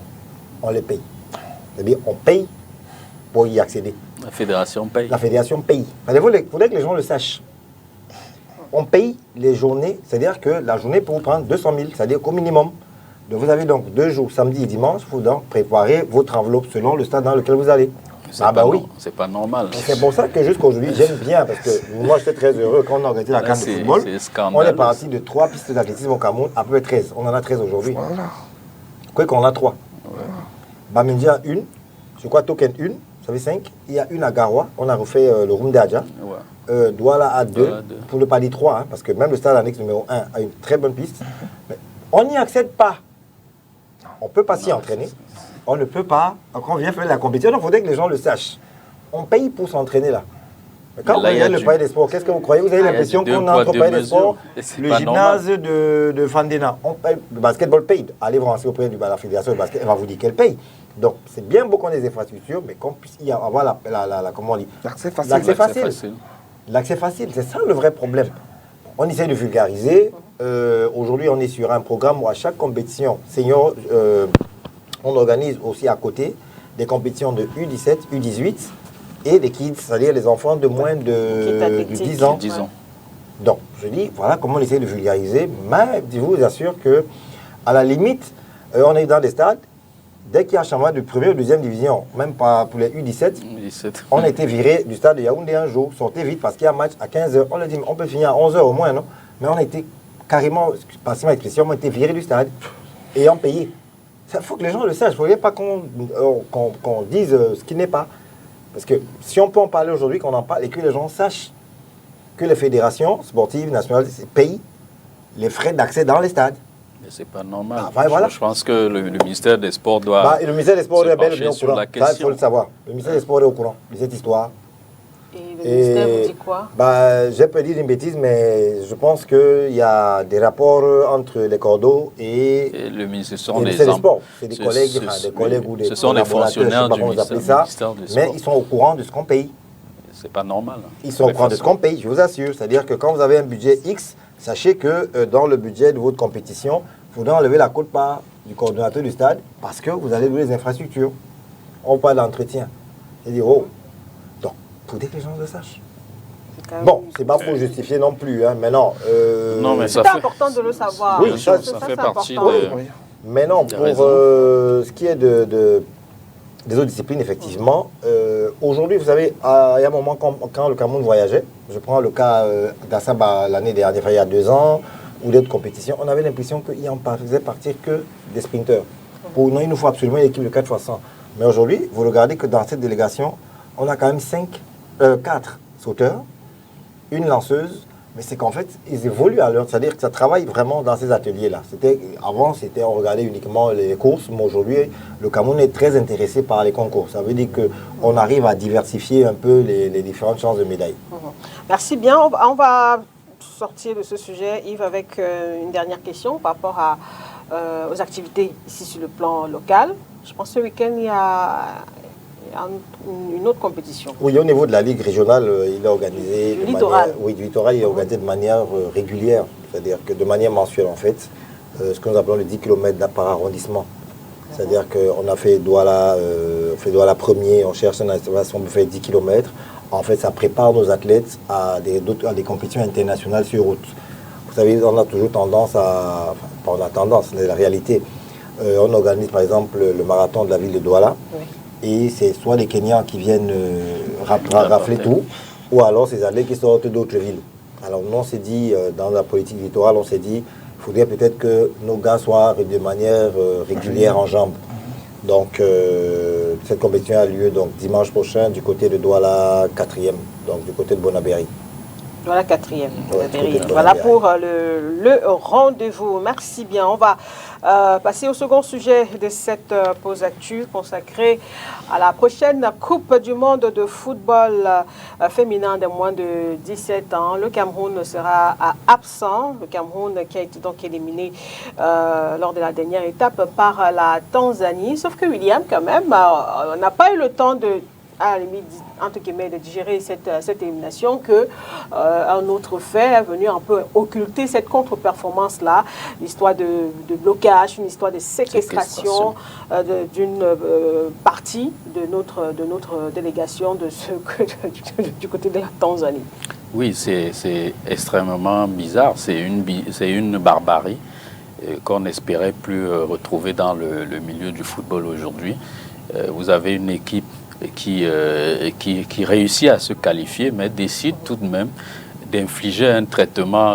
on les paye. C'est-à-dire on paye pour y accéder. La fédération paye. La fédération paye. Il faudrait que les gens le sachent. On paye les journées, c'est-à-dire que la journée peut vous prendre 200 000, c'est-à-dire qu'au minimum. Donc vous avez donc 2 jours, samedi et dimanche, il faut donc préparer votre enveloppe selon le stade dans lequel vous allez. Oui. C'est pas normal. C'est pour ça que jusqu'à aujourd'hui, j'aime bien, parce que moi j'étais très heureux quand on a organisé la CAN de football. On est parti de 3 pistes d'athlétisme au Cameroun, à peu près 13. On en a 13 aujourd'hui. Voilà. Quoi qu'on en a 3. Voilà. Bamendia 1, je crois Token 1, ça fait 5. Il y a une à Garoua, on a refait le Roumde Adja. Ouais. Douala à 2, pour ne pas dire 3, parce que même le stade annexe numéro 1 a une très bonne piste. Mais on n'y accède pas. On ne peut pas s'y entraîner. On ne peut pas, quand on vient faire la compétition, il faudrait que les gens le sachent. On paye pour s'entraîner là. Mais quand vous regardez le palais des sports, qu'est-ce que vous croyez? Vous avez l'impression qu'on entre au palais des sports, le gymnase de Fandena. On paye, le basketball paye. Allez vous renseigner auprès de la fédération de basket, elle va vous dire qu'elle paye. Donc c'est bien beau qu'on ait des infrastructures, mais qu'on puisse y avoir comment on dit, l'accès facile. L'accès facile, c'est ça le vrai problème. On essaie de vulgariser. Aujourd'hui, on est sur un programme où à chaque compétition senior, on organise aussi à côté des compétitions de U17, U18 et des kids, c'est-à-dire les enfants de moins de 10 ans. Donc, je dis, voilà comment on essaie de vulgariser, mais je vous assure qu'à la limite, on est dans des stades, dès qu'il y a un changement de première ou deuxième division, même pas pour les U17, on a été viré du stade de Yaoundé un jour, sortez vite parce qu'il y a un match à 15h. On a dit, on peut finir à 11h au moins, non? Mais on a été carrément, passez-moi l'expression, on a été viré du stade et on payé. Il faut que les gens le sachent. Il ne faut pas qu'on dise ce qui n'est pas. Parce que si on peut en parler aujourd'hui, qu'on en parle et que les gens sachent que les fédérations sportives nationales payent les frais d'accès dans les stades. Mais c'est pas normal. Voilà. Je pense que le ministère des Sports doit le ministère des Sports est bel et bien au courant. Ça, il faut le savoir. Le ministère des Sports est au courant de cette histoire. Et le ministère vous dit quoi? Je peux dire une bêtise, mais je pense qu'il y a des rapports entre les cordeaux et le ministère des Sports. C'est des collègues ou des ce sont des fonctionnaires du ministère des Sports. Mais ils sont au courant de ce qu'on paye. C'est pas normal. Ils sont au courant de ce qu'on paye, je vous assure. C'est-à-dire que quand vous avez un budget X, sachez que dans le budget de votre compétition, il faudra enlever la quote-part du coordonnateur du stade parce que vous allez louer les infrastructures. On parle d'entretien. C'est-à-dire, donc, il faudrait que les gens le sachent. Bon, c'est pas pour justifier non plus, mais non. Mais c'est important de le savoir. Oui, ça fait partie de... Mais non, pour ce qui est des autres disciplines, effectivement, aujourd'hui, vous savez, il y a un moment quand le Cameroun voyageait, je prends le cas d'Assaba l'année dernière, il y a 2 ans, ou d'autres compétitions, on avait l'impression qu'il n'en faisait partir que des sprinteurs. Nous, il nous faut absolument une équipe de 4x100. Mais aujourd'hui, vous regardez que dans cette délégation, on a quand même 4 sauteurs, une lanceuse, mais c'est qu'en fait, ils évoluent à l'heure. C'est-à-dire que ça travaille vraiment dans ces ateliers-là. Avant, on regardait uniquement les courses, mais aujourd'hui, le Cameroun est très intéressé par les concours. Ça veut dire qu'on arrive à diversifier un peu les différentes chances de médailles. Merci bien. On va sortir de ce sujet, Yves, avec une dernière question par rapport aux activités ici sur le plan local. Je pense que ce week-end, il y a une autre compétition. Oui, au niveau de la Ligue régionale, il est organisé du littoral. Du littoral, il est organisé de manière régulière, c'est-à-dire que de manière mensuelle en fait, ce que nous appelons les 10 km par arrondissement. C'est-à-dire qu'on a fait Douala, premier, on cherche une installation, on fait 10 km. En fait, ça prépare nos athlètes à des compétitions internationales sur route. Vous savez, on a toujours tendance à... Enfin, pas on a tendance, c'est la réalité. On organise par exemple le marathon de la ville de Douala. Oui. Et c'est soit les Kenyans qui viennent rafler tout, ou alors ces athlètes qui sortent d'autres villes. Alors nous, on s'est dit, dans la politique littorale, on s'est dit, il faudrait peut-être que nos gars soient de manière régulière en jambes. Donc cette compétition a lieu donc, dimanche prochain du côté de Douala 4e, donc du côté de Bonabéry. Voilà, 4e. Voilà pour le rendez-vous. Merci bien. On va passer au second sujet de cette pause actu consacrée à la prochaine Coupe du monde de football féminin de moins de 17 ans. Le Cameroun sera absent. Le Cameroun qui a été donc éliminé lors de la dernière étape par la Tanzanie. Sauf que William, quand même, n'a pas eu le temps à la limite, entre guillemets, de digérer cette élimination, un autre fait est venu un peu occulter cette contre-performance-là, l'histoire de blocage, une histoire de séquestration d'une partie de notre délégation du côté de la Tanzanie. Oui, c'est extrêmement bizarre, c'est une barbarie qu'on n'espérait plus retrouver dans le milieu du football aujourd'hui. Vous avez une équipe qui réussit à se qualifier, mais décide tout de même d'infliger un traitement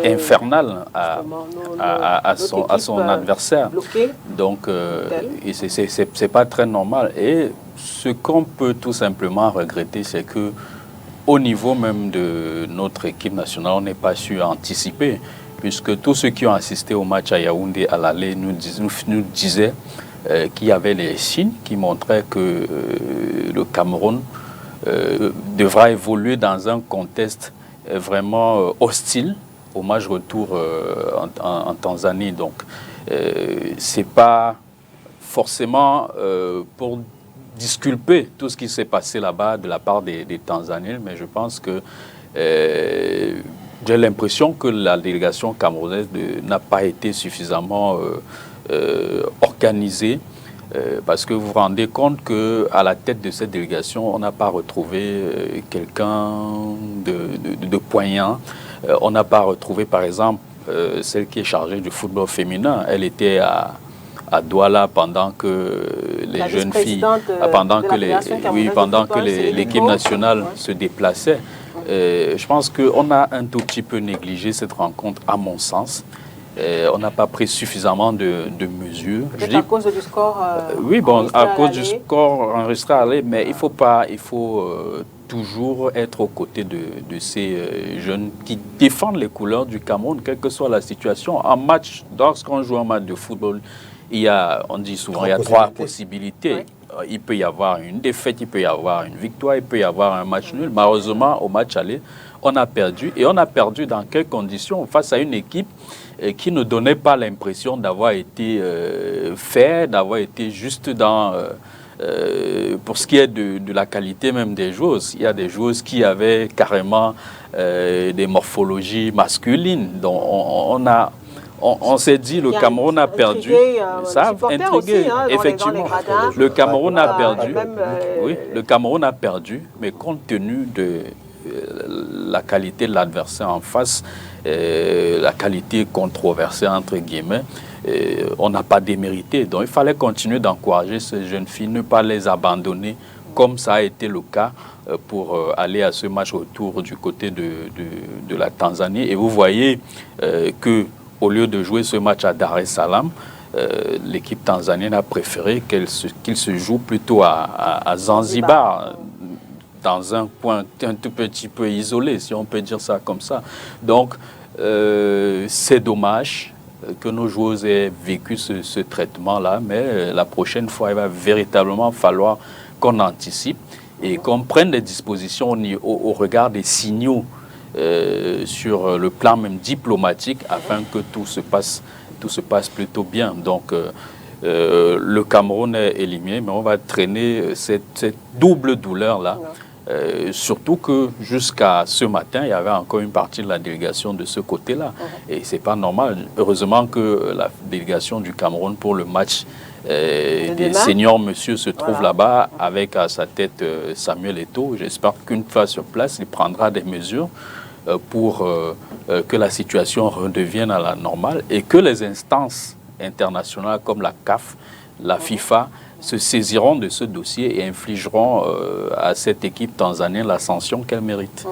infernal à son adversaire. Bloqué. Donc, c'est pas très normal. Et ce qu'on peut tout simplement regretter, c'est que au niveau même de notre équipe nationale, on n'est pas su anticiper, puisque tous ceux qui ont assisté au match à Yaoundé à l'aller nous disaient qu'il y avait les signes qui montraient que le Cameroun devra évoluer dans un contexte vraiment hostile au match retour en Tanzanie. Donc, c'est pas forcément pour disculper tout ce qui s'est passé là-bas de la part des Tanzaniens, mais je pense que j'ai l'impression que la délégation camerounaise n'a pas été suffisamment organisée, parce que vous vous rendez compte qu'à la tête de cette délégation, on n'a pas retrouvé quelqu'un de poignant. On n'a pas retrouvé, par exemple, celle qui est chargée du football féminin. Elle était à Douala pendant que les jeunes filles, pendant que l'équipe nationale se déplaçait. Je pense qu'on a un tout petit peu négligé cette rencontre, à mon sens. On n'a pas pris suffisamment de mesures. À cause du score oui, bon, à cause du score enregistré à l'aller, mais il faut toujours être aux côtés de ces jeunes qui défendent les couleurs du Cameroun, quelle que soit la situation. En match, lorsqu'on joue un match de football, on dit souvent, il y a trois possibilités. Oui. Il peut y avoir une défaite, il peut y avoir une victoire, il peut y avoir un match nul. Malheureusement, au match aller, on a perdu. Et on a perdu dans quelles conditions? Face à une équipe qui ne donnait pas l'impression d'avoir été fair, d'avoir été juste dans... pour ce qui est de la qualité même des joueuses. Il y a des joueuses qui avaient carrément des morphologies masculines. Donc on s'est dit, le Cameroun a perdu. Ça a intrigué, effectivement. Le Cameroun a perdu. Oui, le Cameroun a perdu, mais compte tenu de la qualité de l'adversaire en face, la qualité controversée, entre guillemets, on n'a pas démérité. Donc il fallait continuer d'encourager ces jeunes filles, ne pas les abandonner, comme ça a été le cas pour aller à ce match retour du côté de la Tanzanie. Et vous voyez que au lieu de jouer ce match à Dar es Salaam, l'équipe tanzanienne a préféré qu'il se joue plutôt à Zanzibar, dans un point un tout petit peu isolé, si on peut dire ça comme ça. Donc, c'est dommage que nos joueuses aient vécu ce traitement-là, mais la prochaine fois, il va véritablement falloir qu'on anticipe et qu'on prenne des dispositions au regard des signaux sur le plan même diplomatique afin que tout se passe plutôt bien. Donc, le Cameroun est éliminé, mais on va traîner cette double douleur-là. Surtout que jusqu'à ce matin, il y avait encore une partie de la délégation de ce côté-là. Et ce n'est pas normal. Heureusement que la délégation du Cameroun pour le match des seniors monsieur se trouve là-bas avec à sa tête Samuel Eto'o. J'espère qu'une fois sur place, il prendra des mesures pour que la situation redevienne à la normale et que les instances internationales comme la CAF, la FIFA, se saisiront de ce dossier et infligeront à cette équipe tanzanienne la sanction qu'elle mérite.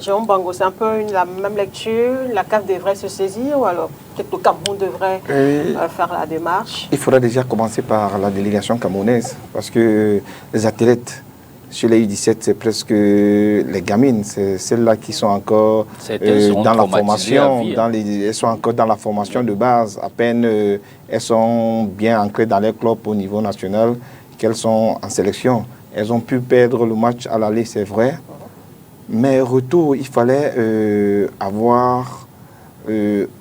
Jérôme Bango, c'est un peu la même lecture. La CAF devrait se saisir ou alors peut-être le Cameroun devrait faire la démarche? Il faudra déjà commencer par la délégation camerounaise parce que les athlètes chez les U17, c'est presque les gamines, c'est celles-là qui sont encore dans la formation, elles sont encore dans la formation de base. À peine elles sont bien ancrées dans les clubs au niveau national, qu'elles sont en sélection. Elles ont pu perdre le match à l'aller, c'est vrai. Mais retour, il fallait avoir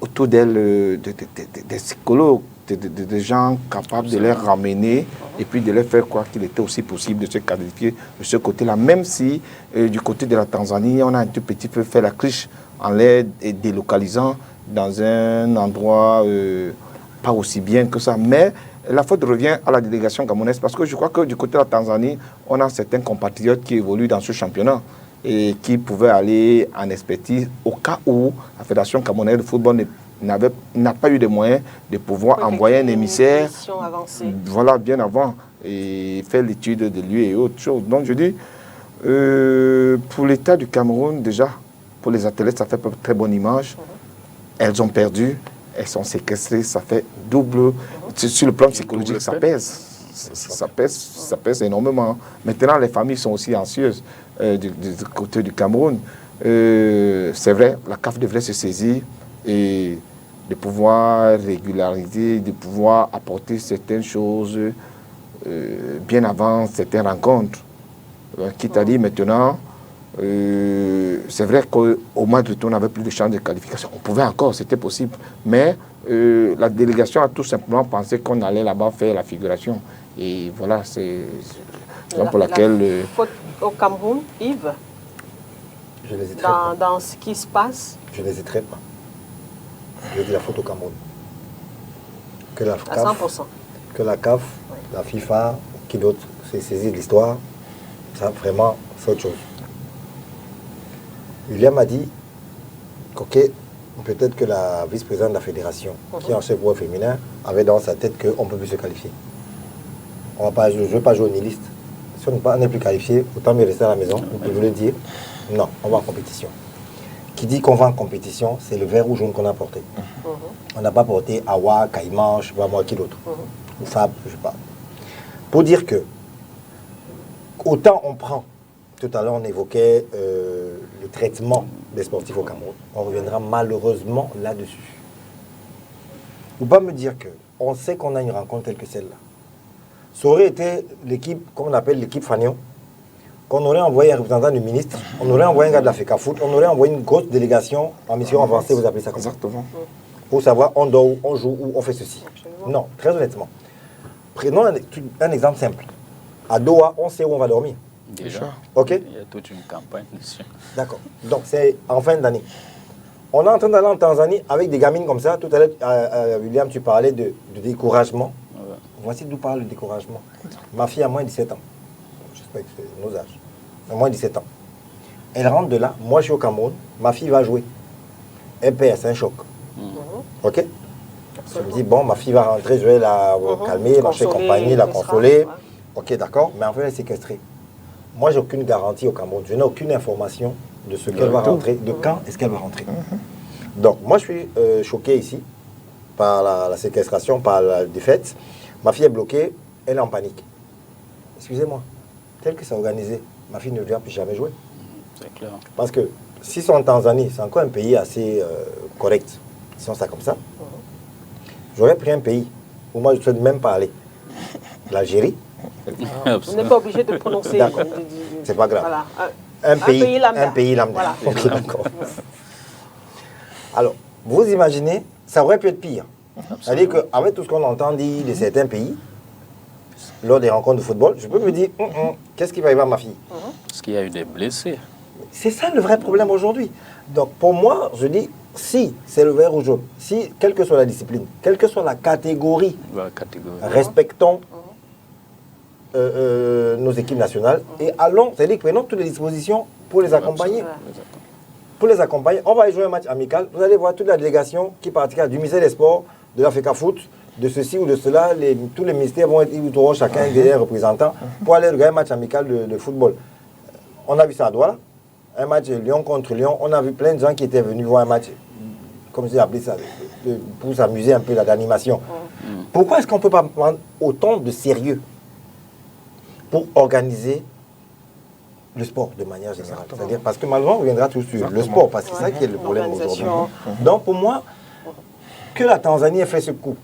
autour d'elles des psychologues, des gens capables de les ramener et puis de les faire croire qu'il était aussi possible de se qualifier de ce côté-là. Même si du côté de la Tanzanie, on a un tout petit peu fait la criche en les délocalisant dans un endroit pas aussi bien que ça. Mais la faute revient à la délégation camerounaise parce que je crois que du côté de la Tanzanie, on a certains compatriotes qui évoluent dans ce championnat et qui pouvaient aller en expertise au cas où la Fédération camerounaise de football n'a pas eu de moyens de pouvoir envoyer un émissaire voilà, bien avant et faire l'étude de lui et autres choses. Donc je dis, pour l'État du Cameroun, déjà, pour les athlètes, ça fait pas très bonne image. Elles ont perdu, elles sont séquestrées, ça fait double. Sur le plan psychologique, ça pèse. Ça pèse énormément. Maintenant, les familles sont aussi anxieuses du côté du Cameroun. C'est vrai, la CAF devrait se saisir et de pouvoir régulariser, de pouvoir apporter certaines choses bien avant certaines rencontres. Quitte à dire maintenant, c'est vrai qu'au mois de retour, on n'avait plus de chance de qualification. On pouvait encore, c'était possible. Mais la délégation a tout simplement pensé qu'on allait là-bas faire la figuration. Et voilà, c'est pour laquelle... La faute au Cameroun, Yves, je n'hésiterai pas. Dans ce qui se passe? Je n'hésiterai pas. Je dis la faute au Cameroun. Que la CAF, à 100%. Que la CAF, la FIFA, qui d'autre s'est saisi de l'histoire, ça vraiment, c'est autre chose. William a dit, ok, peut-être que la vice-présidente de la fédération, qui est en chef pour féminin, avait dans sa tête qu'on ne peut plus se qualifier. Je ne veux pas jouer au nihiliste. Si on n'est plus qualifié, autant mieux rester à la maison. Vous pouvez le dire. Non, on va en compétition. Qui dit qu'on va en compétition, c'est le vert ou jaune qu'on a porté. On n'a pas porté Awa, Caïman, je ne sais pas moi qui d'autre. Ou Fab, je ne sais pas. Pour dire que, autant on prend, tout à l'heure on évoquait le traitement des sportifs au Cameroun, on reviendra malheureusement là-dessus. Ou pas me dire qu'on sait qu'on a une rencontre telle que celle-là. Ça aurait été l'équipe, comme on appelle l'équipe Fagnon, qu'on aurait envoyé un représentant du ministre, on aurait envoyé un gars de la FECA Foot, on aurait envoyé une grosse délégation en mission avancée, vous appelez ça comme ça. Exactement. Pour savoir on dort où, on joue où, on fait ceci. Absolument. Non, très honnêtement. Prenons un exemple simple. À Doha, on sait où on va dormir. Déjà. Ok. Il y a toute une campagne dessus. D'accord. Donc c'est en fin d'année. On est en train d'aller en Tanzanie avec des gamines comme ça. Tout à l'heure, William, tu parlais de découragement. Ouais. Voici d'où parle le découragement. Ma fille a moins de 17 ans. J'espère que c'est nos âges. Elle a moins de 17 ans. Elle rentre de là. Moi, je suis au Cameroun. Ma fille va jouer. Elle perd, c'est un choc. Ok. Je me dis, bon, ma fille va rentrer, je vais la calmer, marcher compagnie, la consoler. Ouais. Ok, d'accord. Mais en fait, elle est séquestrée. Moi, j'ai aucune garantie au Cameroun. Je n'ai aucune information de ce qu'elle va rentrer, de quand est-ce qu'elle va rentrer. Donc, moi, je suis choqué ici par la séquestration, par la défaite. Ma fille est bloquée, elle est en panique. Excusez-moi, tel que c'est organisé, ma fille ne devrait plus jamais jouer. C'est clair. Parce que si c'est en Tanzanie, c'est encore un pays assez correct, si on ça comme ça. J'aurais pris un pays où moi, je ne souhaite même pas aller. L'Algérie. Vous n'êtes pas obligé de prononcer. c'est pas grave. Voilà. Un pays lambda. Voilà. Ok, d'accord. Alors, vous imaginez, ça aurait pu être pire. C'est-à-dire qu'avec tout ce qu'on entend dire de certains pays, lors des rencontres de football, je peux me dire, qu'est-ce qui va arriver à ma fille? Parce qu'il y a eu des blessés. C'est ça le vrai problème aujourd'hui. Donc pour moi, je dis, si c'est le vert ou jaune, si, quelle que soit la discipline, quelle que soit la catégorie, respectons nos équipes nationales et allons, c'est-à-dire prenons toutes les dispositions pour les accompagner. Pour les accompagner, on va aller jouer un match amical. Vous allez voir toute la délégation qui partira du ministère des Sports, de l'Africa Foot, de ceci ou de cela. Tous les ministères ils auront chacun des représentants pour aller regarder un match amical de football. On a vu ça à Douala, un match Lyon contre Lyon. On a vu plein de gens qui étaient venus voir un match, comme j'ai appelé ça, pour s'amuser un peu d'animation. Pourquoi est-ce qu'on ne peut pas prendre autant de sérieux pour organiser le sport de manière générale? C'est-à-dire parce que malheureusement, on reviendra tout sur le sport, parce que c'est ça qui est le problème aujourd'hui. Donc pour moi, que la Tanzanie ait fait ce coup,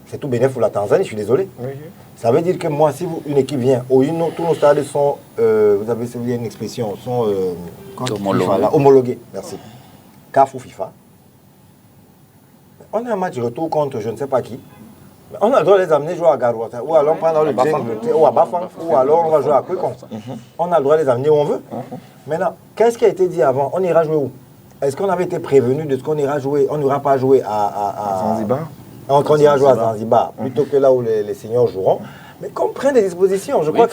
c'est tout bénéfique pour la Tanzanie, je suis désolé. Ça veut dire que moi, si une équipe vient, tous nos stades sont, vous avez soulevé une expression, sont homologués. Merci. CAF ou FIFA. On a un match retour contre je ne sais pas qui. On a le droit de les amener jouer à Garoua, ou alors prendre le ou à Bafang, ou alors on va jouer à Kwekon. On a le droit de les amener où on veut. Maintenant, qu'est-ce qui a été dit avant? On ira jouer où? Est-ce qu'on avait été prévenu de ce qu'on ira jouer? On n'ira pas jouer à Zanzibar. On ira jouer à Zanzibar, plutôt que là où les seniors joueront. Mais qu'on prenne des dispositions. Je crois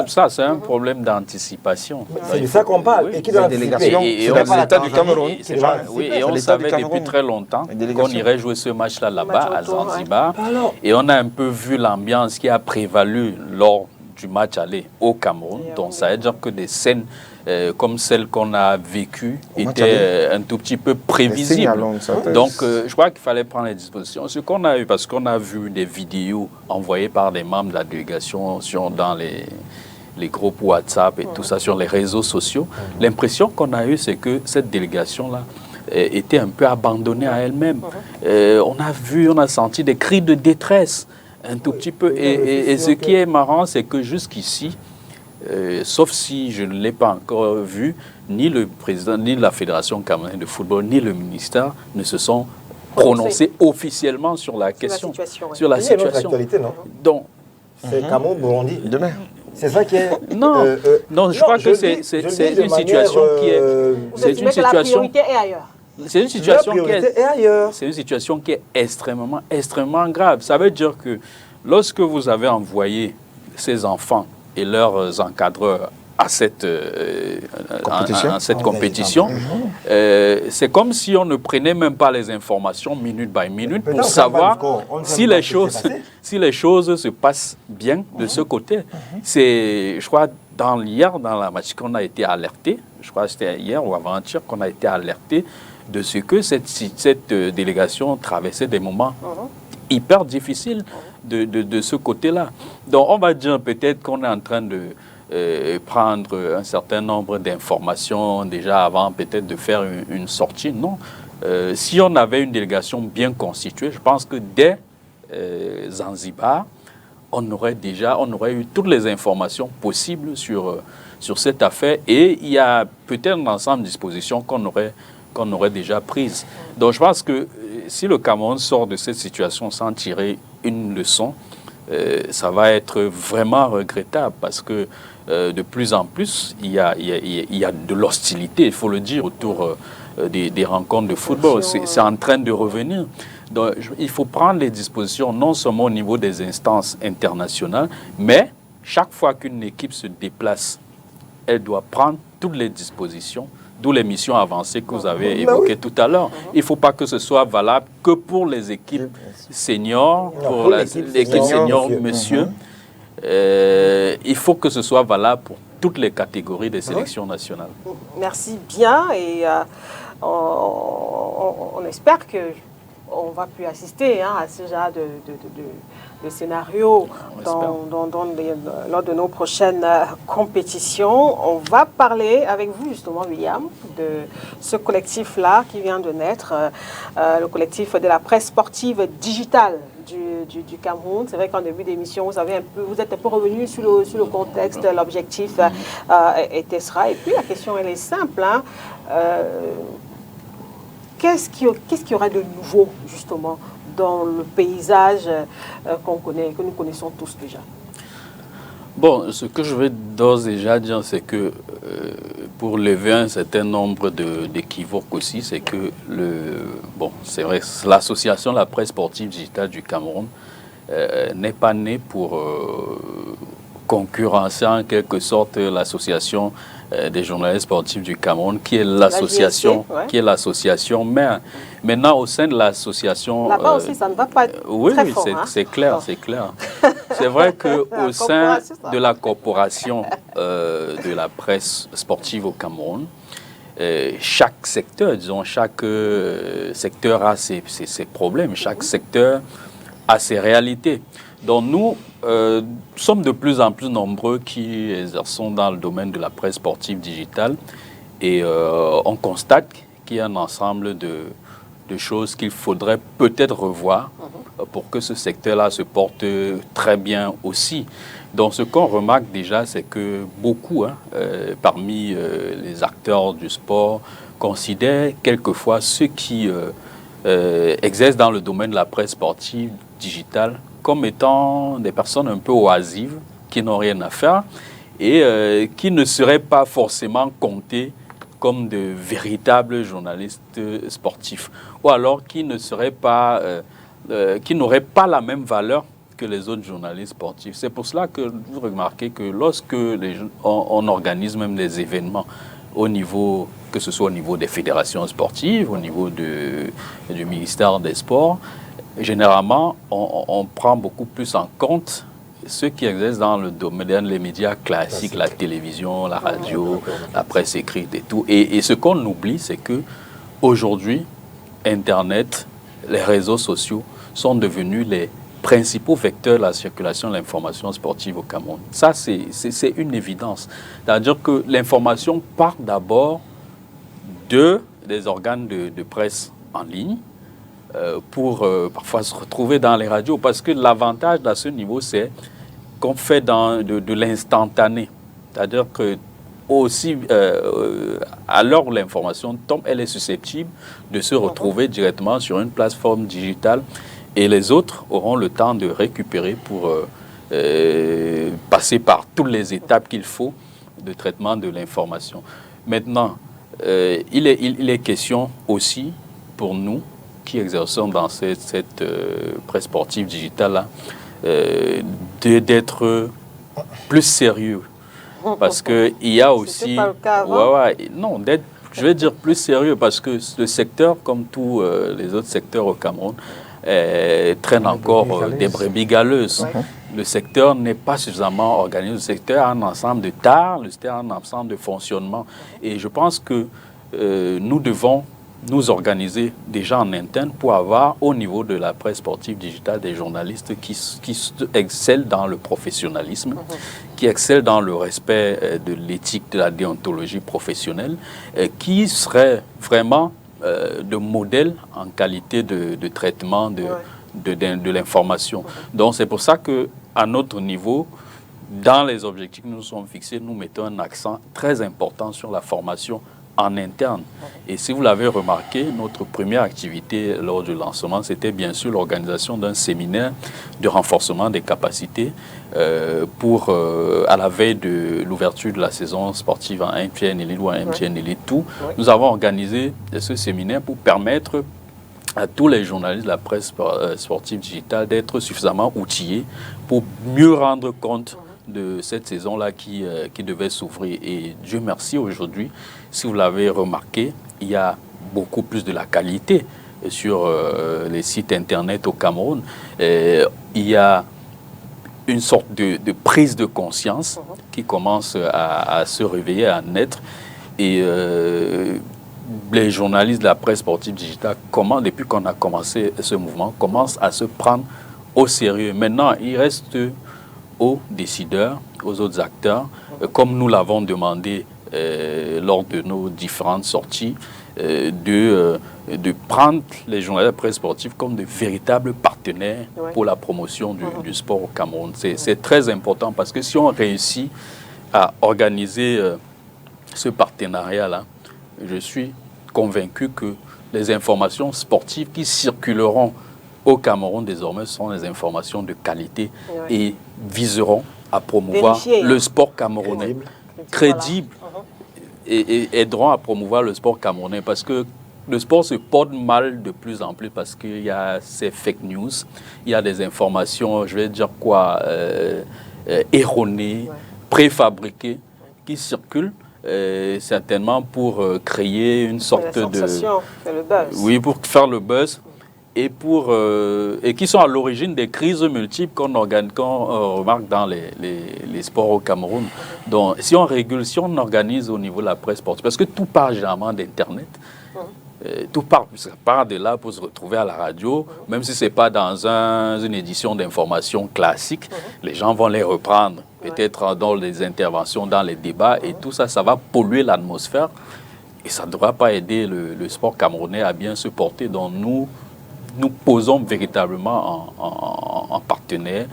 ça, c'est un problème d'anticipation. C'est de ça qu'on parle. Et qui doit anticiper? Et l'État du Cameroun. Oui, et on savait depuis très longtemps qu'on irait jouer ce match-là là-bas, à Zanzibar. Et on a un peu vu l'ambiance qui a prévalu lors du match aller au Cameroun. Donc ça veut dire que des scènes comme celles qu'on a vécues étaient un tout petit peu prévisibles. Donc je crois qu'il fallait prendre les dispositions. Ce qu'on a eu, parce qu'on a vu des vidéos envoyées par des membres de la délégation dans les groupes WhatsApp et tout ça, sur les réseaux sociaux, l'impression qu'on a eue, c'est que cette délégation-là était un peu abandonnée à elle-même. On a senti des cris de détresse un tout petit peu. Et ce qui est marrant, c'est que jusqu'ici, sauf si je ne l'ai pas encore vu, ni le président, ni la Fédération camerounaise de football, ni le ministère ne se sont prononcés officiellement sur la question. Sur la situation. C'est l'actualité, non? Donc, c'est Cameroun-Burundi. Demain. C'est ça qui est... Non, je crois que c'est une situation qui est... C'est une situation qui est ailleurs. C'est une situation qui est extrêmement grave. Ça veut dire que lorsque vous avez envoyé ces enfants et leurs encadreurs à cette compétition, c'est comme si on ne prenait même pas les informations minute by minute pour savoir si les choses se passent bien de ce côté. C'est, je crois, hier, dans la match qu'on a été alerté, je crois que c'était hier ou avant-hier qu'on a été alerté de ce que cette délégation traversait des moments hyper difficiles de ce côté-là. Donc on va dire peut-être qu'on est en train de prendre un certain nombre d'informations déjà avant peut-être de faire une sortie. Non. Si on avait une délégation bien constituée, je pense que dès Zanzibar, on aurait eu toutes les informations possibles sur cette affaire, et il y a peut-être un ensemble de dispositions qu'on aurait déjà prises. Donc je pense que si le Cameroun sort de cette situation sans tirer une leçon, ça va être vraiment regrettable, parce que de plus en plus, il y a de l'hostilité, il faut le dire, autour des rencontres de football. C'est en train de revenir. Donc, il faut prendre les dispositions, non seulement au niveau des instances internationales, mais chaque fois qu'une équipe se déplace, elle doit prendre toutes les dispositions, d'où les missions avancées que vous avez évoquées tout à l'heure. Il ne faut pas que ce soit valable que pour les équipes seniors, pour l'équipe senior, monsieur. Il faut que ce soit valable pour toutes les catégories des sélections nationales. Merci bien, et on espère que on va plus assister à ce genre de scénario lors de nos prochaines compétitions. On va parler avec vous justement, William, de ce collectif-là qui vient de naître, le collectif de la presse sportive digitale du Cameroun. C'est vrai qu'en début d'émission, vous êtes un peu revenu sur le contexte, l'objectif était ça. Et puis la question, elle est simple. Qu'est-ce qu'il y aura de nouveau, justement, dans le paysage que nous connaissons tous déjà? Bon, ce que je vais d'ores et déjà dire, c'est que pour lever un certain nombre d'équivoques aussi, c'est que c'est vrai, l'association de la presse sportive digitale du Cameroun n'est pas née pour concurrencer en quelque sorte l'association des journalistes sportifs du Cameroun, qui est l'association, mère. Maintenant, au sein de l'association... Là-bas aussi, ça ne va pas très fort. C'est clair, c'est clair. C'est vrai qu'au sein de la corporation de la presse sportive au Cameroun, chaque secteur, chaque secteur a ses problèmes, chaque secteur a ses réalités. Donc nous sommes de plus en plus nombreux qui exerçons dans le domaine de la presse sportive digitale et on constate qu'il y a un ensemble de choses qu'il faudrait peut-être revoir pour que ce secteur-là se porte très bien aussi. Donc ce qu'on remarque déjà, c'est que beaucoup parmi les acteurs du sport considèrent quelquefois ceux qui exercent dans le domaine de la presse sportive digitale comme étant des personnes un peu oisives, qui n'ont rien à faire et qui ne seraient pas forcément comptées comme de véritables journalistes sportifs, ou alors qui n'auraient pas la même valeur que les autres journalistes sportifs. C'est pour cela que vous remarquez que lorsque on organise même des événements au niveau, que ce soit au niveau des fédérations sportives, au niveau du ministère des Sports, généralement, on prend beaucoup plus en compte ceux qui exercent dans le domaine des médias classiques, la télévision, la radio, la presse écrite et tout. Et ce qu'on oublie, c'est que aujourd'hui, Internet, les réseaux sociaux sont devenus les principaux vecteurs de la circulation de l'information sportive au Cameroun. Ça, c'est une évidence. C'est-à-dire que l'information part d'abord des organes de presse en ligne, pour parfois se retrouver dans les radios. Parce que l'avantage à ce niveau, c'est qu'on fait de l'instantané. C'est-à-dire que aussi, à l'heure où l'information tombe, elle est susceptible de se retrouver directement sur une plateforme digitale et les autres auront le temps de récupérer pour passer par toutes les étapes qu'il faut de traitement de l'information. Maintenant, il est question aussi pour nous qui exerçons dans cette presse sportive digitale-là, d'être plus sérieux. Parce qu'il y a aussi... je vais dire plus sérieux parce que le secteur, comme tous les autres secteurs au Cameroun, traîne encore des brebis galeuses. Le secteur n'est pas suffisamment organisé. Le secteur a un ensemble de tares, le secteur a un ensemble de fonctionnement. Et je pense que nous devons nous organiser déjà en interne pour avoir au niveau de la presse sportive digitale des journalistes qui excellent dans le professionnalisme, qui excellent dans le respect de l'éthique, de la déontologie professionnelle, qui seraient vraiment de modèle en qualité de traitement de l'information. Donc c'est pour ça qu'à notre niveau, dans les objectifs que nous nous sommes fixés, nous mettons un accent très important sur la formation en interne. Et si vous l'avez remarqué, notre première activité lors du lancement, c'était bien sûr l'organisation d'un séminaire de renforcement des capacités à la veille de l'ouverture de la saison sportive en MTN Elite ou en MTN Elite 2. Nous avons organisé ce séminaire pour permettre à tous les journalistes de la presse sportive digitale d'être suffisamment outillés pour mieux rendre compte de cette saison-là qui devait s'ouvrir. Et Dieu merci, aujourd'hui, si vous l'avez remarqué, il y a beaucoup plus de la qualité sur les sites Internet au Cameroun. Il y a une sorte de prise de conscience qui commence à se réveiller, à naître. Et les journalistes de la presse sportive digitale, depuis qu'on a commencé ce mouvement, commencent à se prendre au sérieux. Maintenant, il reste aux décideurs, aux autres acteurs, comme nous l'avons demandé lors de nos différentes sorties, de prendre les journalistes de la presse sportive comme de véritables partenaires pour la promotion du sport au Cameroun. C'est très important parce que si on réussit à organiser ce partenariat-là, je suis convaincu que les informations sportives qui circuleront au Cameroun désormais sont des informations de qualité et viseront à promouvoir le sport camerounais crédible et aideront à promouvoir le sport camerounais parce que le sport se porte mal de plus en plus parce qu'il y a ces fake news, il y a des informations, je vais dire quoi, erronées, préfabriquées qui circulent. Certainement pour créer une sorte de... le buzz. Oui, pour faire le buzz et qui sont à l'origine des crises multiples qu'on remarque dans les sports au Cameroun. Donc, si on organise au niveau de la presse sportive, parce que tout part généralement d'Internet, tout part de là pour se retrouver à la radio, même si ce n'est pas dans une édition d'information classique, les gens vont les reprendre, peut-être dans les interventions, dans les débats, et tout ça, ça va polluer l'atmosphère, et ça ne devra pas aider le sport camerounais à bien se porter. Donc nous posons véritablement en partenaire,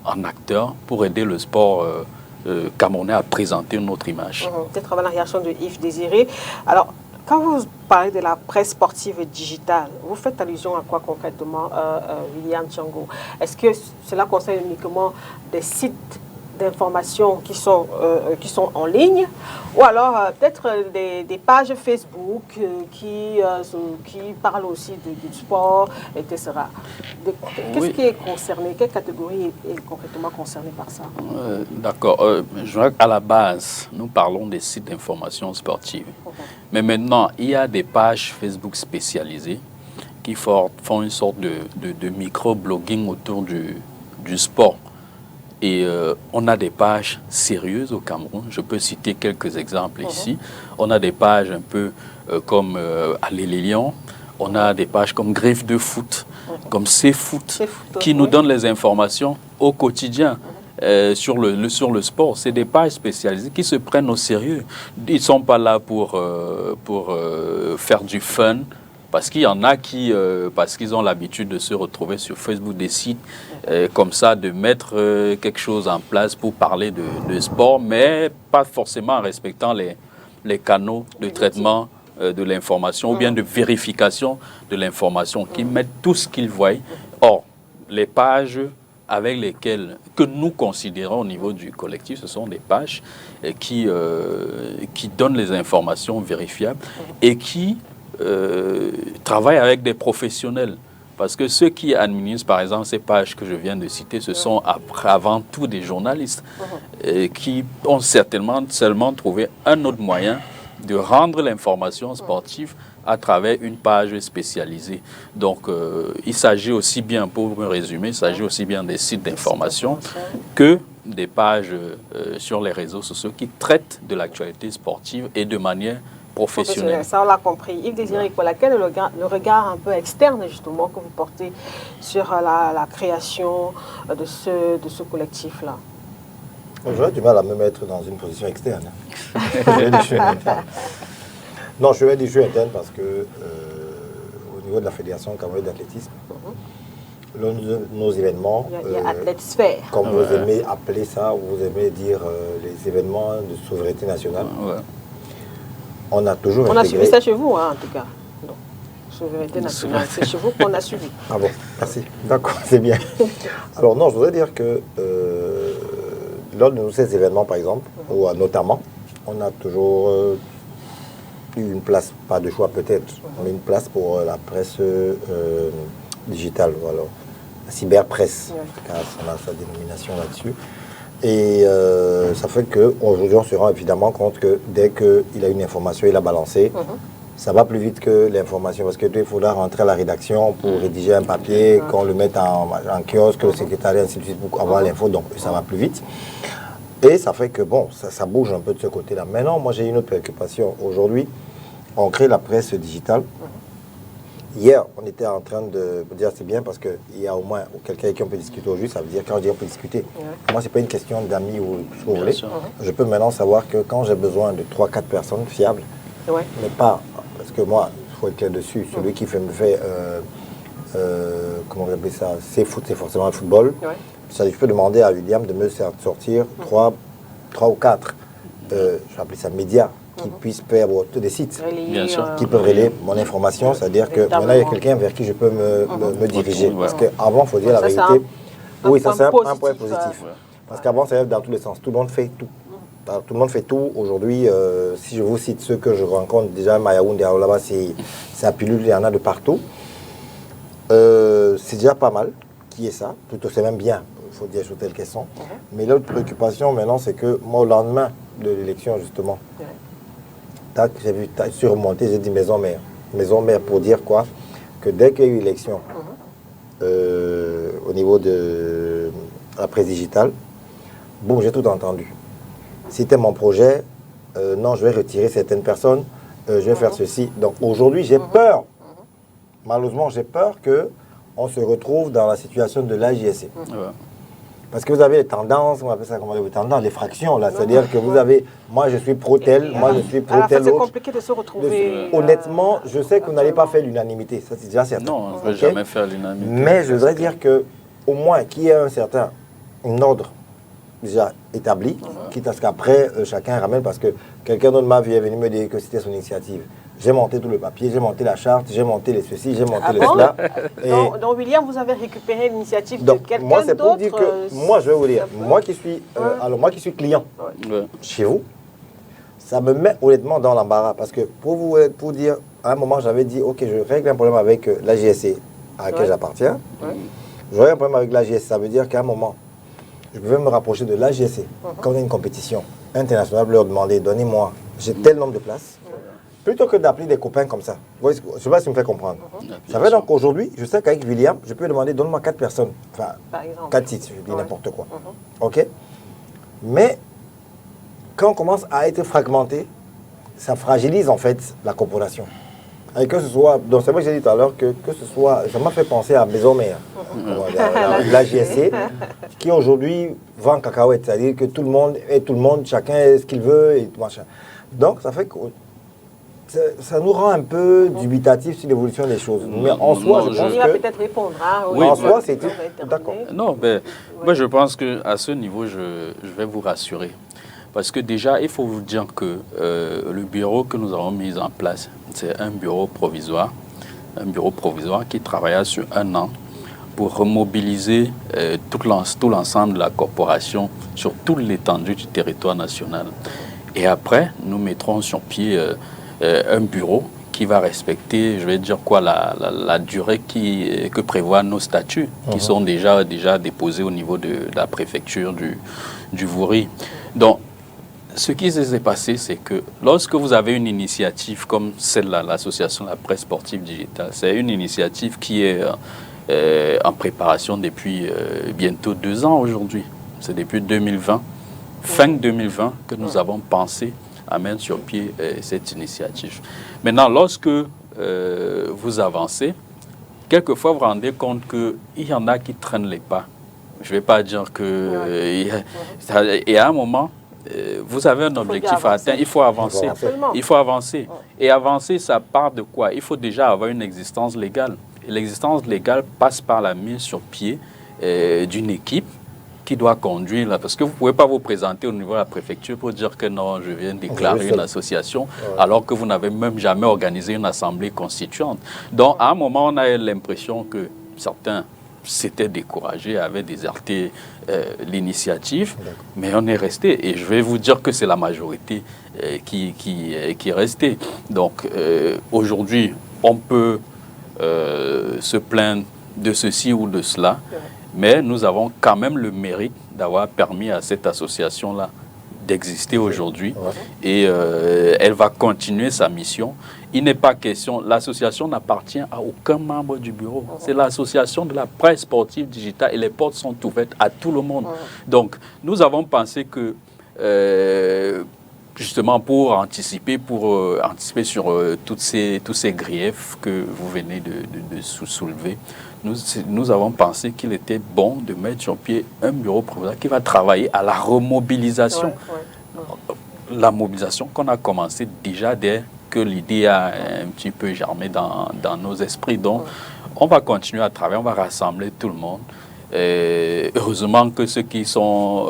en acteur, pour aider le sport camerounais à présenter notre image. Peut-être avant la réaction de Yves Désiré. Alors, quand vous parlez de la presse sportive digitale, vous faites allusion à quoi concrètement, William Thiango? Est-ce que cela concerne uniquement des sites d'information qui sont en ligne, ou alors peut-être des pages Facebook qui parlent aussi du sport, etc. Qu'est-ce qui est concerné? Quelle catégorie est concrètement concernée par ça? D'accord. À la base, nous parlons des sites d'information sportive. Mais maintenant, il y a des pages Facebook spécialisées qui font une sorte de micro-blogging autour du sport. Et on a des pages sérieuses au Cameroun. Je peux citer quelques exemples ici. On a des pages un peu comme Allez les Lions. On a des pages comme Griffe de foot, comme C'est Foot, qui nous donnent les informations au quotidien sur le sport. C'est des pages spécialisées qui se prennent au sérieux. Ils ne sont pas là pour faire du fun. Parce qu'il y en a qui, parce qu'ils ont l'habitude de se retrouver sur Facebook, des sites comme ça, de mettre quelque chose en place pour parler de sport, mais pas forcément en respectant les canaux de traitement de l'information ou bien de vérification de l'information, qui mettent tout ce qu'ils voient. Or, les pages avec lesquelles, que nous considérons au niveau du collectif, ce sont des pages qui donnent les informations vérifiables et qui travaillent avec des professionnels. Parce que ceux qui administrent, par exemple, ces pages que je viens de citer, ce sont avant tout des journalistes qui ont certainement seulement trouvé un autre moyen de rendre l'information sportive à travers une page spécialisée. Donc, il s'agit aussi bien, pour me résumer, il s'agit aussi bien des sites d'information que des pages sur les réseaux sociaux qui traitent de l'actualité sportive et de manière professionnel. Ça, on l'a compris. Yves Désiré, quel est le regard un peu externe, justement, que vous portez sur la création de ce collectif-là? J'aurais du mal à me mettre dans une position externe. Non, je vais dire je suis interne parce que au niveau de la Fédération camerounaise d'athlétisme, nos événements, il y a Athlète-sphère. Comme vous aimez appeler ça, vous aimez dire les événements de souveraineté nationale, on a toujours intégré... On a suivi ça chez vous, hein, en tout cas. Donc, souveraineté nationale, c'est chez vous qu'on a suivi. Ah bon, merci. D'accord, c'est bien. Alors non, je voudrais dire que lors de ces événements, par exemple, ou notamment, on a toujours eu une place, pas de choix peut-être, mais une place pour la presse digitale, voilà, la cyberpresse, car on a sa dénomination là-dessus. Et ça fait qu'aujourd'hui, on se rend évidemment compte que dès qu'il a une information, il a balancé, ça va plus vite que l'information, parce qu'il faudra rentrer à la rédaction pour rédiger un papier, qu'on le mette en kiosque, le secrétariat, ainsi de suite, pour avoir l'info, donc ça va plus vite. Et ça fait que, bon, ça bouge un peu de ce côté-là. Maintenant, moi, j'ai une autre préoccupation. Aujourd'hui, on crée la presse digitale. Hier, on était en train de dire c'est bien parce qu'il y a au moins quelqu'un avec qui on peut discuter aujourd'hui. Ça veut dire quand je dis on peut discuter, moi, ce n'est pas une question d'amis ou ce que vous voulez. Je peux maintenant savoir que quand j'ai besoin de 3-4 personnes fiables, mais pas, parce que moi, il faut être clair dessus, celui qui me fait, comment on appelle ça, c'est foot, c'est forcément le football. Ça, je peux demander à William de me sortir 3 ou 4, je vais appeler ça médias, qui puissent faire des sites, qui peuvent relayer mon information, c'est-à-dire que maintenant il y a quelqu'un vers qui je peux me diriger. Parce qu'avant, il faut dire la vérité, oui, ça c'est un point positif. Parce qu'avant, ça allait dans tous les sens, tout le monde fait tout. Tout le monde fait tout. Aujourd'hui, si je vous cite ceux que je rencontre, déjà Mayaoundé, là-bas, c'est à pilule, il y en a de partout. C'est déjà pas mal, qui est ça, plutôt c'est même bien, il faut dire sur telles qu'elles sont. Mais l'autre préoccupation maintenant, c'est que moi, au lendemain de l'élection, justement, j'ai vu surmonter, j'ai dit maison mère. Maison mère pour dire quoi? Que dès qu'il y a eu élection au niveau de la presse digitale, boum, j'ai tout entendu. C'était mon projet, non, je vais retirer certaines personnes, je vais faire ceci. Donc aujourd'hui, j'ai peur. Malheureusement, j'ai peur qu'on se retrouve dans la situation de l'AJSC. Parce que vous avez les tendances, on appelle ça comment les tendances, les fractions, là. C'est-à-dire que vous avez, moi je suis pro tel, moi je suis pro tel autre. C'est compliqué de se retrouver. Honnêtement, je sais que vous n'allez pas faire l'unanimité, ça c'est déjà certain. Non, on ne va jamais faire l'unanimité. Mais je voudrais dire que, au moins, qu'il y ait un ordre déjà établi, quitte à ce qu'après, chacun ramène, parce que quelqu'un d'autre m'a vu est venu me dire que c'était son initiative. J'ai monté tout le papier, j'ai monté la charte, j'ai monté les ceci, j'ai monté cela. Donc, William, vous avez récupéré l'initiative de quelqu'un d'autre. Moi, c'est pour dire que, moi, je vais vous dire, moi qui suis client chez vous, ça me met honnêtement dans l'embarras. Parce que pour dire, à un moment, j'avais dit, ok, je règle un problème avec l'AJSC à laquelle j'appartiens. Je règle un problème avec l'AJSC, ça veut dire qu'à un moment, je pouvais me rapprocher de l'AJSC quand on a une compétition internationale, leur demander, donnez-moi, j'ai tel nombre de places. Plutôt que d'appeler des copains comme ça. Je ne sais pas si vous me faites comprendre. Ça fait donc qu'aujourd'hui, je sais qu'avec William, je peux demander, donne-moi 4 personnes. Enfin, 4 sites, je dis n'importe quoi. OK? Mais quand on commence à être fragmenté, ça fragilise en fait la corporation. Et que ce soit, donc c'est moi que j'ai dit tout à l'heure, que ce soit, ça m'a fait penser à Maison Mère, la JSC, qui aujourd'hui vend cacahuètes, c'est-à-dire que tout le monde, chacun est ce qu'il veut et tout machin. Donc ça fait que ça nous rend un peu dubitatif sur l'évolution des choses. Mais en soi, je pense que... Il va peut-être répondre. Hein, oui, en soi, c'est tout. D'accord. Non, mais moi, je pense qu'à ce niveau, je vais vous rassurer. Parce que déjà, il faut vous dire que le bureau que nous avons mis en place, c'est un bureau provisoire qui travailla sur 1 an pour remobiliser tout l'ensemble de la corporation sur toute l'étendue du territoire national. Et après, nous mettrons sur pied un bureau qui va respecter, je vais dire quoi, la durée que prévoient nos statuts, qui sont déjà déposés au niveau de la préfecture du Vouri. Donc, ce qui s'est passé, c'est que lorsque vous avez une initiative comme celle-là, l'association de la presse sportive digitale, c'est une initiative qui est en préparation depuis bientôt 2 ans aujourd'hui. C'est depuis 2020, fin 2020, que nous avons pensé à mettre sur pied cette initiative. Maintenant, lorsque vous avancez, quelquefois vous vous rendez compte qu'il y en a qui traînent les pas. Je ne vais pas dire que... Et à un moment, vous avez un objectif à atteindre, il faut avancer. Il faut avancer. Et avancer, ça part de quoi? Il faut déjà avoir une existence légale. Et l'existence légale passe par la mise sur pied d'une équipe qui doit conduire là, parce que vous ne pouvez pas vous présenter au niveau de la préfecture pour dire que non, je viens déclarer une association, alors que vous n'avez même jamais organisé une assemblée constituante. Donc, à un moment, on a eu l'impression que certains s'étaient découragés, avaient déserté l'initiative, mais on est resté. Et je vais vous dire que c'est la majorité qui est restée. Donc, aujourd'hui, on peut se plaindre de ceci ou de cela, mais nous avons quand même le mérite d'avoir permis à cette association-là d'exister aujourd'hui. Et elle va continuer sa mission. Il n'est pas question, l'association n'appartient à aucun membre du bureau. C'est l'association de la presse sportive digitale et les portes sont ouvertes à tout le monde. Donc, nous avons pensé que justement pour anticiper sur tous ces griefs que vous venez de soulever, nous avons pensé qu'il était bon de mettre sur pied un bureau provisoire qui va travailler à la remobilisation. La mobilisation qu'on a commencé déjà dès que l'idée a un petit peu germé dans nos esprits. Donc, on va continuer à travailler, on va rassembler tout le monde. Et heureusement que ceux qui sont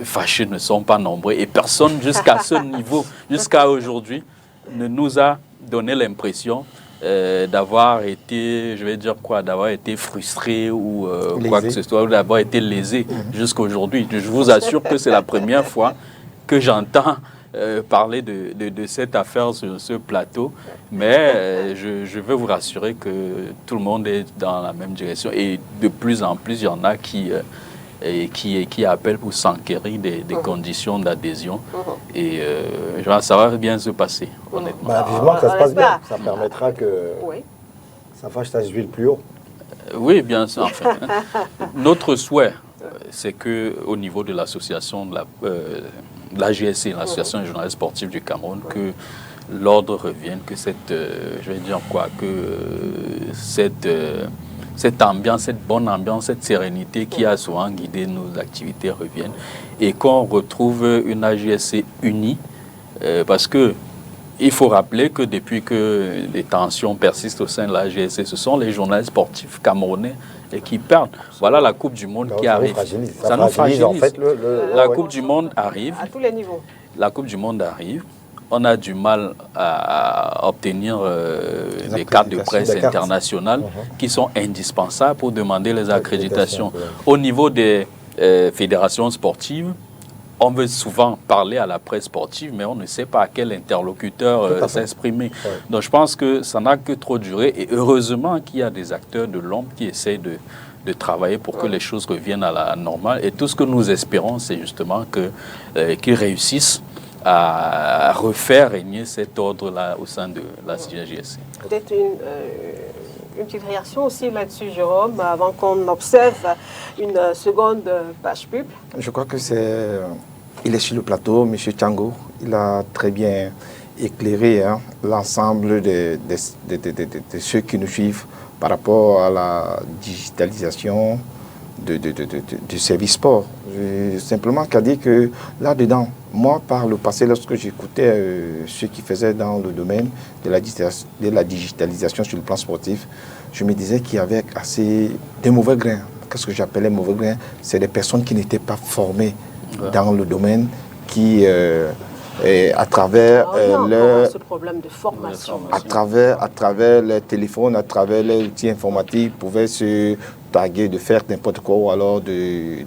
fâchés ne sont pas nombreux et personne jusqu'à ce niveau, jusqu'à aujourd'hui, ne nous a donné l'impression d'avoir été, je vais dire quoi, d'avoir été frustré ou quoi que ce soit, ou d'avoir été lésé jusqu'à aujourd'hui. Je vous assure que c'est la première fois que j'entends parler de cette affaire sur ce plateau, mais je veux vous rassurer que tout le monde est dans la même direction et de plus en plus, il y en a qui appellent pour s'enquérir des conditions d'adhésion et ça va bien se passer, honnêtement. Vivement que ça se passe bien, ça permettra que ça fasse tache d'huile plus haut. Oui, bien sûr. Enfin, notre souhait, c'est qu'au niveau de l'association de la GSC, l'Association des journalistes sportifs du Cameroun, que l'ordre revienne, que cette ambiance, cette bonne ambiance, cette sérénité qui a souvent guidé nos activités revienne et qu'on retrouve une AGSC unie parce que il faut rappeler que depuis que les tensions persistent au sein de la GSC, ce sont les journalistes sportifs camerounais et qui perdent. Voilà la Coupe du Monde qui arrive. Ça nous fragilise. En fait, la Coupe du Monde arrive. À tous les niveaux. La Coupe du Monde arrive. On a du mal à obtenir des cartes de presse internationales qui sont indispensables pour demander les accréditations. Au niveau des fédérations sportives, on veut souvent parler à la presse sportive, mais on ne sait pas à quel interlocuteur s'exprimer. Donc je pense que ça n'a que trop duré. Et heureusement qu'il y a des acteurs de l'ombre qui essayent de travailler pour que les choses reviennent à la normale. Et tout ce que nous espérons, c'est justement qu'ils réussissent à refaire régner cet ordre-là au sein de la CGSC. Peut-être une petite réaction aussi là-dessus, Jérôme, avant qu'on observe une seconde page pub. Je crois que il est sur le plateau, M. Tchango. Il a très bien éclairé l'ensemble de ceux qui nous suivent par rapport à la digitalisation du service sport. J'ai simplement qu'à dire que là-dedans, moi, par le passé, lorsque j'écoutais ceux qui faisaient dans le domaine de la digitalisation sur le plan sportif, je me disais qu'il y avait assez de mauvais grains. Qu'est-ce que j'appelais mauvais grains? C'est des personnes qui n'étaient pas formées dans le domaine, qui, à travers ce problème de formation, à travers les téléphones, à travers les outils informatiques, pouvaient se taguer de faire n'importe quoi ou alors de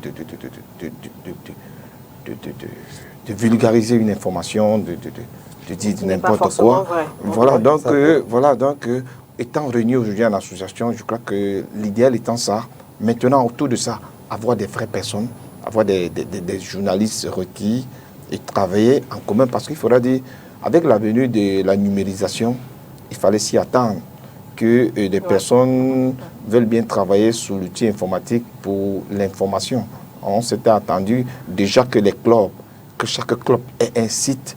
vulgariser une information, de dire n'importe quoi. Voilà donc, étant réunis aujourd'hui en association, je crois que l'idéal étant ça, maintenant autour de ça, avoir des vraies personnes, avoir des journalistes requis et travailler en commun, parce qu'il faudra dire, avec la venue de la numérisation, il fallait s'y attendre, que des personnes veulent bien travailler sur l'outil informatique pour l'information. On s'était attendu déjà que chaque club ait un site,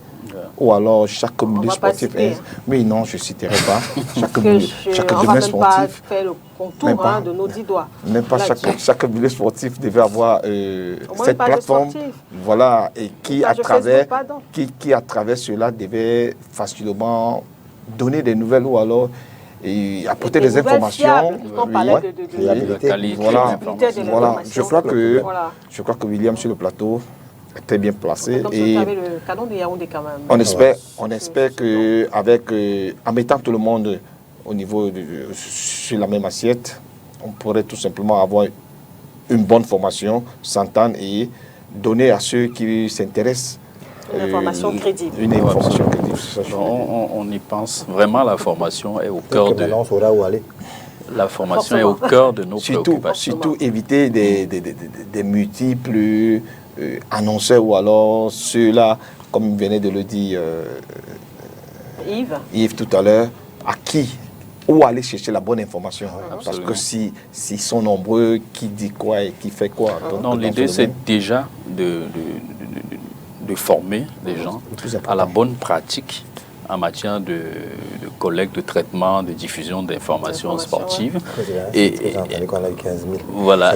ou alors chaque comité sportif. Mais non, je ne citerai pas. Chaque comité sportif. On va pas faire le contour de nos 10 doigts. Même pas chaque comité sportif devait avoir cette plateforme. Voilà, et qui à travers cela devait facilement donner des nouvelles ou alors apporter des informations. Voilà. Je crois que William sur le plateau est très bien placé. Et le canon de Yaoundé quand même. On espère que en mettant tout le monde au niveau sur la même assiette, on pourrait tout simplement avoir une bonne formation, s'entendre et donner à ceux qui s'intéressent une information crédible. Une information crédible. On y pense. Vraiment, la formation est au cœur de... on saura où aller. La formation est au cœur de nos préoccupations. Surtout éviter des multiples annonceurs ou alors ceux-là, comme venait de le dire Yves tout à l'heure, à qui où aller chercher la bonne information. Parce que s'ils sont nombreux, qui dit quoi et qui fait quoi. Non, l'idée c'est déjà de former les gens à la bonne pratique en matière de collecte, de traitement, de diffusion d'informations sportives. Et qu'on a eu 15 000. Voilà.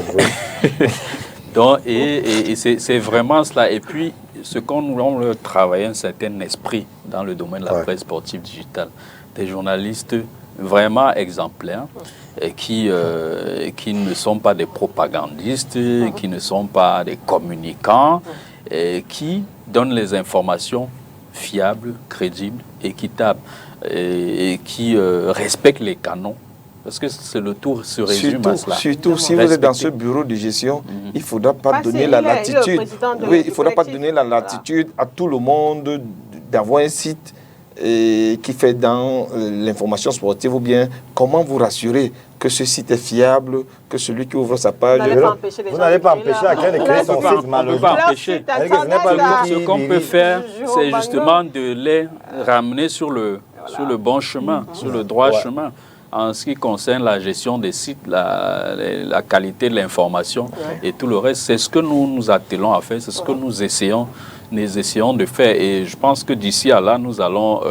Donc, et c'est vraiment cela. Et puis, ce qu'on nous travaille, un certain esprit dans le domaine de la presse sportive digitale. Des journalistes vraiment exemplaires et qui ne sont pas des propagandistes, qui ne sont pas des communicants, et qui donnent les informations fiables, crédibles, équitables et qui respectent les canons. Parce que c'est le tour se résume à cela. Surtout si vous êtes dans ce bureau de gestion, il ne faudra pas donner la latitude. Oui, il ne faudra pas donner la latitude à tout le monde d'avoir un site qui fait dans l'information sportive, ou bien comment vous rassurer que ce site est fiable, que celui qui ouvre sa page... Vous n'allez pas empêcher à quelqu'un de créer son site, malheureusement. On ne peut pas empêcher. Ce qu'on peut faire, c'est justement de les ramener sur le bon chemin, sur le droit chemin. En ce qui concerne la gestion des sites, la qualité de l'information et tout le reste, c'est ce que nous nous attelons à faire, c'est ce que nous essayons de faire. Et je pense que d'ici à là, nous allons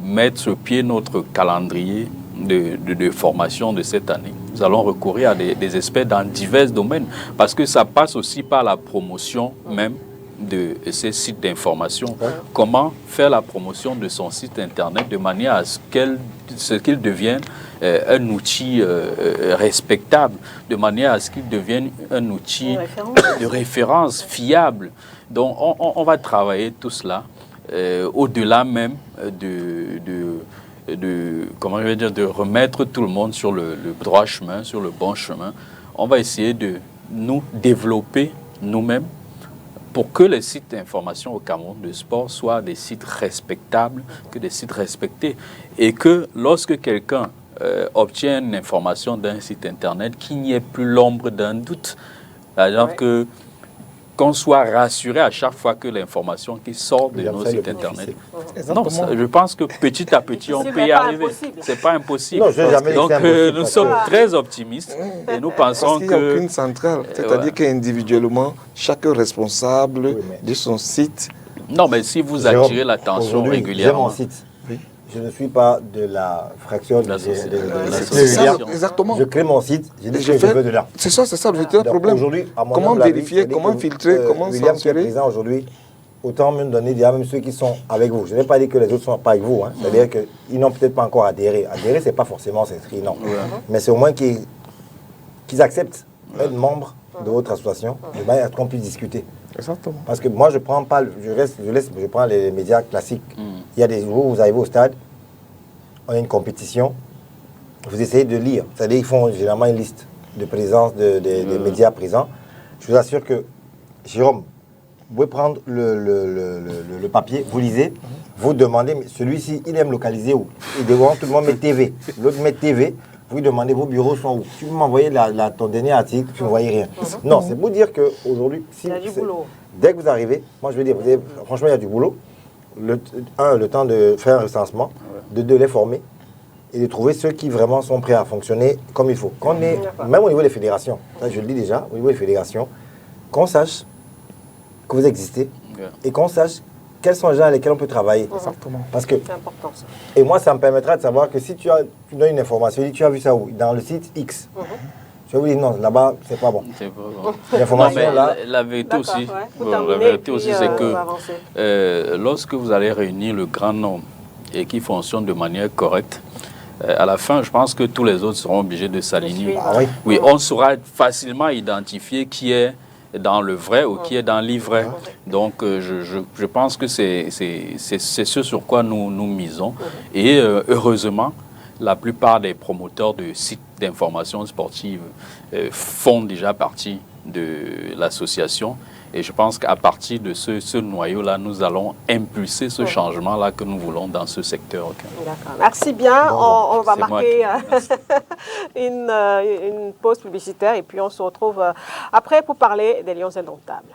mettre sur pied notre calendrier de formation de cette année. Nous allons recourir à des experts dans divers domaines, parce que ça passe aussi par la promotion même de ces sites d'information. Comment faire la promotion de son site internet de manière à ce qu'il devienne un outil respectable, de manière à ce qu'il devienne un outil de référence fiable. Donc on va travailler tout cela au-delà même comment je vais dire, de remettre tout le monde sur le droit chemin, sur le bon chemin. On va essayer de nous développer nous-mêmes pour que les sites d'information au Cameroun de sport soient des sites respectables, que des sites respectés. Et que lorsque quelqu'un obtient une information d'un site internet, qu'il n'y ait plus l'ombre d'un doute. Par exemple, qu'on soit rassuré à chaque fois que l'information qui sort de nos sites internet. Non, je pense que petit à petit, on peut y arriver. Ce n'est pas impossible. Non, donc, nous sommes très optimistes et nous pensons qu'il n'y a aucune centrale. C'est-à-dire qu'individuellement, chaque responsable de son site... Non, mais si vous attirez l'attention régulièrement... J'ai mon site. Je ne suis pas de la fraction de l'association. Exactement. Je crée mon site, je dis que je veux de là. C'est ça, le problème. Aujourd'hui, comment vérifier, comment filtrer, comment censurer? Présent aujourd'hui, autant me donner, il y a même ceux qui sont avec vous. Je n'ai pas dit que les autres ne sont pas avec vous. C'est-à-dire qu'ils n'ont peut-être pas encore adhéré. Adhérer, ce n'est pas forcément s'inscrire, non. Mais c'est au moins qu'ils acceptent d'être membres de votre association, de manière à ce qu'on puisse discuter. Exactement. Parce que moi, je prends pas, je prends les médias classiques. Il y a des jours où vous arrivez au stade, on a une compétition, vous essayez de lire. C'est-à-dire qu'ils font généralement une liste de présence des médias présents. Je vous assure que, Jérôme, vous pouvez prendre le papier, vous lisez, vous demandez, celui-ci, il aime localiser où? Et devant, tout le monde met TV. L'autre met TV. Vous lui demandez vos bureaux sont où. Tu peux m'envoyer ton dernier article, tu ne voyais rien. Non, c'est pour dire qu'aujourd'hui, dès que vous arrivez, moi je veux dire, franchement, il y a du boulot. Le temps de faire un recensement, de les former et de trouver ceux qui vraiment sont prêts à fonctionner comme il faut. Même au niveau des fédérations, ça, je le dis déjà, au niveau des fédérations, qu'on sache que vous existez et qu'on sache quels sont les gens avec lesquels on peut travailler. Exactement. Parce que, c'est important ça. Et moi, ça me permettra de savoir que si tu donnes une information, tu as vu ça où? Dans le site X. Je vais vous dire non, là-bas, c'est pas bon. C'est pas bon. L'information là. La vérité aussi, la vérité aussi, c'est que lorsque vous allez réunir le grand nombre et qui fonctionne de manière correcte, à la fin, je pense que tous les autres seront obligés de s'aligner. Oui, on saura facilement identifier qui est dans le vrai ou qui est dans l'ivraie. Donc, je pense que c'est ce sur quoi nous misons. Et heureusement, la plupart des promoteurs de sites d'information sportive font déjà partie de l'association. Et je pense qu'à partir de ce noyau-là, nous allons impulser ce changement-là que nous voulons dans ce secteur. D'accord. Merci bien. On va marquer une pause publicitaire et puis on se retrouve après pour parler des Lions indomptables.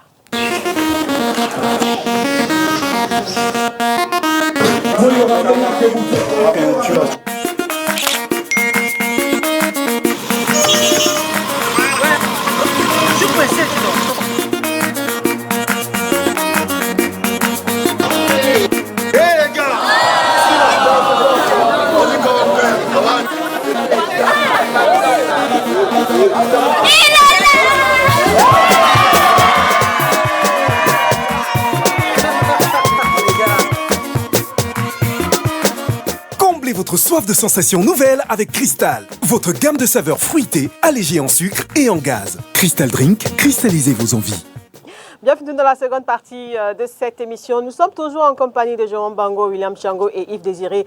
Comblez votre soif de sensations nouvelles avec Cristal, votre gamme de saveurs fruitées, allégées en sucre et en gaz. Crystal Drink, cristallisez vos envies. Bienvenue dans la seconde partie de cette émission. Nous sommes toujours en compagnie de Jérôme Bango, William Chango et Yves Désiré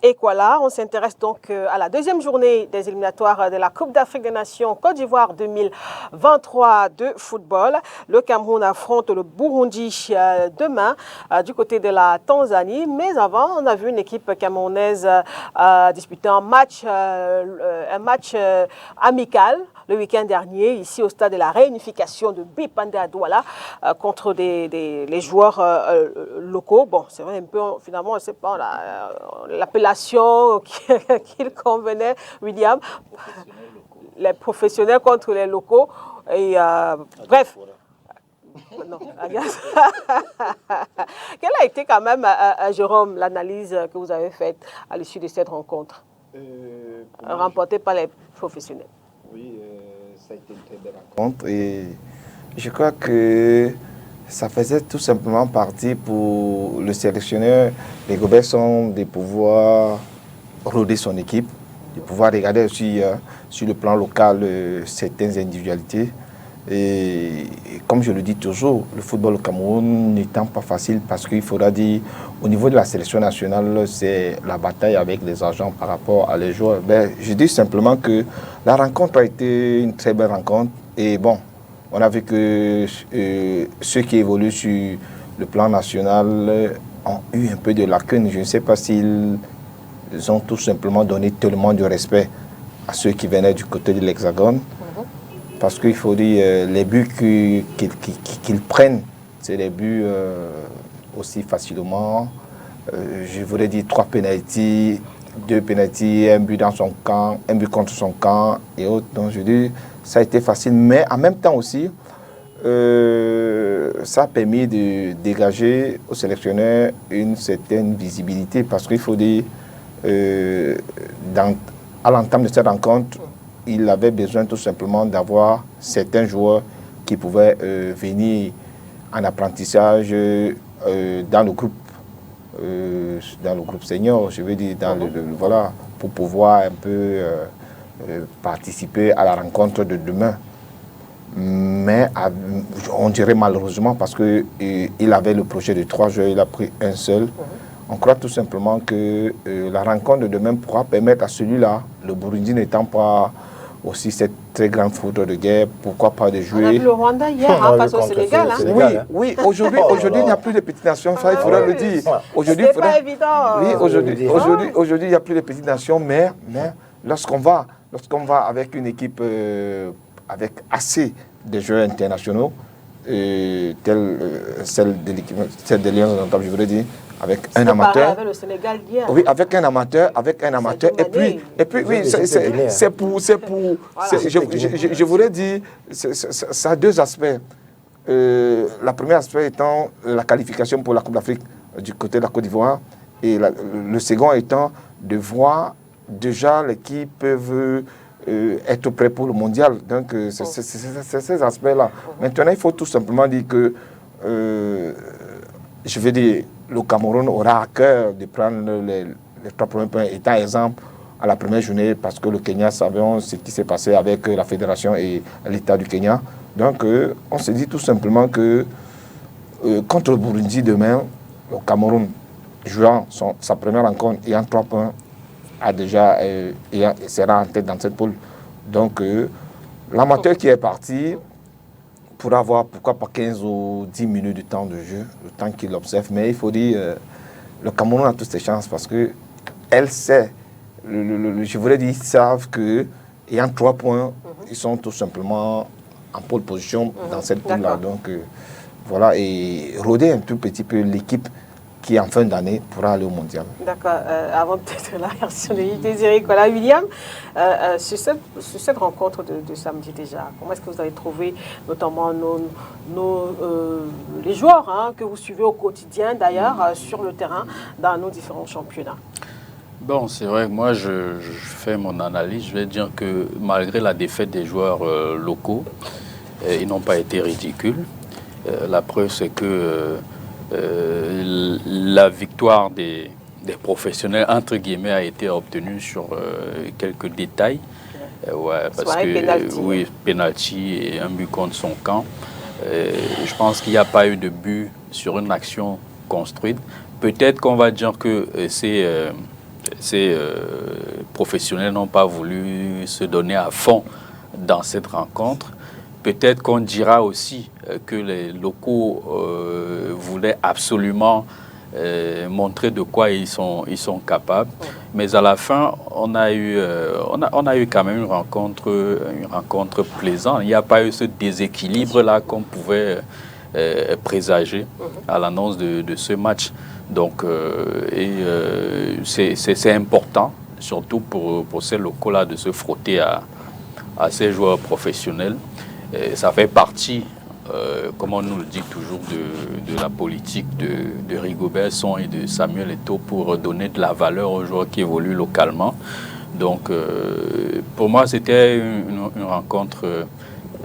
Ekwala. On s'intéresse donc à la deuxième journée des éliminatoires de la Coupe d'Afrique des Nations Côte d'Ivoire 2023 de football. Le Cameroun affronte le Burundi demain du côté de la Tanzanie. Mais avant, on a vu une équipe camerounaise disputer un match amical le week-end dernier, ici au stade de la réunification de Bipandé à Douala, contre les joueurs locaux. Bon, c'est vrai un peu, finalement, je ne sais pas l'appellation qu'il convenait, William. Les professionnels contre les locaux. Et bref. Non, quelle a été quand même, Jérôme, l'analyse que vous avez faite à l'issue de cette rencontre remportée par les professionnels? Oui, ça a été une très belle rencontre et je crois que ça faisait tout simplement partie pour le sélectionneur des Goberson de pouvoir roder son équipe, de pouvoir regarder aussi sur le plan local certaines individualités. Et comme je le dis toujours, le football au Cameroun n'étant pas facile parce qu'il faudra dire, au niveau de la sélection nationale, c'est la bataille avec les agents par rapport à les joueurs. Ben, je dis simplement que la rencontre a été une très belle rencontre. Et bon, on a vu que ceux qui évoluent sur le plan national ont eu un peu de lacunes. Je ne sais pas s'ils ont tout simplement donné tellement de respect à ceux qui venaient du côté de l'Hexagone. Parce qu'il faut dire, les buts qu'ils prennent, c'est des buts aussi facilement. Je voudrais dire 3 pénaltys, 2 pénaltys, un but dans son camp, un but contre son camp et autres. Donc je dis, ça a été facile. Mais en même temps aussi, ça a permis de dégager aux sélectionneurs une certaine visibilité. Parce qu'il faut dire, à l'entame de cette rencontre, il avait besoin tout simplement d'avoir certains joueurs qui pouvaient venir en apprentissage dans le groupe senior, je veux dire, voilà, pour pouvoir un peu participer à la rencontre de demain. Mais on dirait malheureusement parce qu'il avait le projet de 3 joueurs, il a pris un seul. On croit tout simplement que la rencontre de demain pourra permettre à celui-là, le Burundi n'étant pas aussi cette très grande foudre de guerre, pourquoi pas de jouer. On a vu le Rwanda hier face au Sénégal. Oui, aujourd'hui il n'y a plus de petites nations, ça il faudra le dire. Aujourd'hui, c'est pas évident. Oui, aujourd'hui il n'y a plus de petites nations, mais lorsqu'on va avec une équipe avec assez de joueurs internationaux, telle celle de Lions, je voudrais dire, avec un amateur. Avec le Sénégal hier. Oui, avec un amateur. Et puis oui, c'est pour je voudrais dire, ça a 2 aspects. Le premier aspect étant la qualification pour la Coupe d'Afrique du côté de la Côte d'Ivoire. Et le second étant de voir déjà l'équipe peut être prêt pour le mondial. Donc, c'est ces aspects-là. Maintenant, il faut tout simplement dire que, je veux dire, le Cameroun aura à cœur de prendre les 3 premiers points, étant exemple à la première journée, parce que le Kenya, savons ce qui s'est passé avec la fédération et l'État du Kenya. Donc, on se dit tout simplement que contre le Burundi demain, le Cameroun, jouant sa première rencontre et en 3 points, sera en tête dans cette poule. Donc, l'amateur qui est parti pour avoir, pourquoi pas 15 ou 10 minutes de temps de jeu, le temps qu'il observe. Mais il faut dire, le Cameroun a toutes ses chances parce que elle sait, je voudrais dire, ils savent qu'ayant 3 points, ils sont tout simplement en pole position dans cette poule-là. Donc, voilà, et roder un tout petit peu l'équipe qui, en fin d'année, pourra aller au mondial. D'accord. Avant peut-être la réaction de Désiré Ekwala, William, sur cette rencontre de samedi déjà, comment est-ce que vous avez trouvé notamment les joueurs que vous suivez au quotidien d'ailleurs sur le terrain dans nos différents championnats? Bon, c'est vrai que moi, je fais mon analyse. Je vais dire que malgré la défaite des joueurs locaux, ils n'ont pas été ridicules. La preuve, c'est que la victoire des professionnels, entre guillemets, a été obtenue sur quelques détails. Ouais, parce que, penalty. oui, penalty et un but contre son camp. Je pense qu'il n'y a pas eu de but sur une action construite. Peut-être qu'on va dire que ces professionnels n'ont pas voulu se donner à fond dans cette rencontre. Peut-être qu'on dira aussi que les locaux voulaient absolument montrer de quoi ils sont capables. Mais à la fin, on a eu quand même une rencontre plaisante. Il n'y a pas eu ce déséquilibre-là qu'on pouvait présager à l'annonce de ce match. Donc, c'est important, surtout pour ces locaux-là, de se frotter à ces joueurs professionnels. Et ça fait partie, comme on nous le dit toujours, de la politique de Rigobert Song et de Samuel Eto'o pour donner de la valeur aux joueurs qui évoluent localement. Donc, pour moi, c'était une rencontre,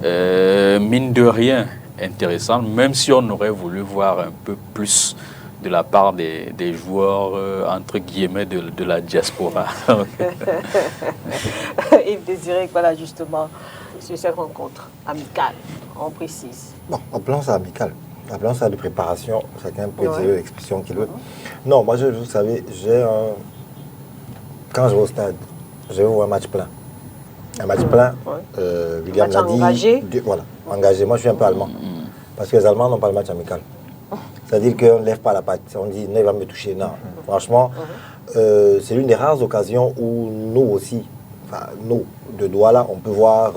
mine de rien, intéressante, même si on aurait voulu voir un peu plus de la part des joueurs, entre guillemets, de la diaspora. Yves Désiré, voilà justement sur cette rencontre amicale, on précise. Bon, appelons ça amical. Appelons ça de préparation. Chacun peut dire l'expression qu'il veut. Non, moi, vous savez, quand je vais au stade, je vais voir un match plein. Un match plein, William l'a dit. Engagé. Voilà, engagé. Moi, je suis un peu allemand. Parce que les Allemands n'ont pas le match amical. C'est-à-dire qu'on ne lève pas la patte. On dit, non, il va me toucher. Non, franchement, c'est l'une des rares occasions où nous aussi, enfin, nous, de Douala, on peut voir,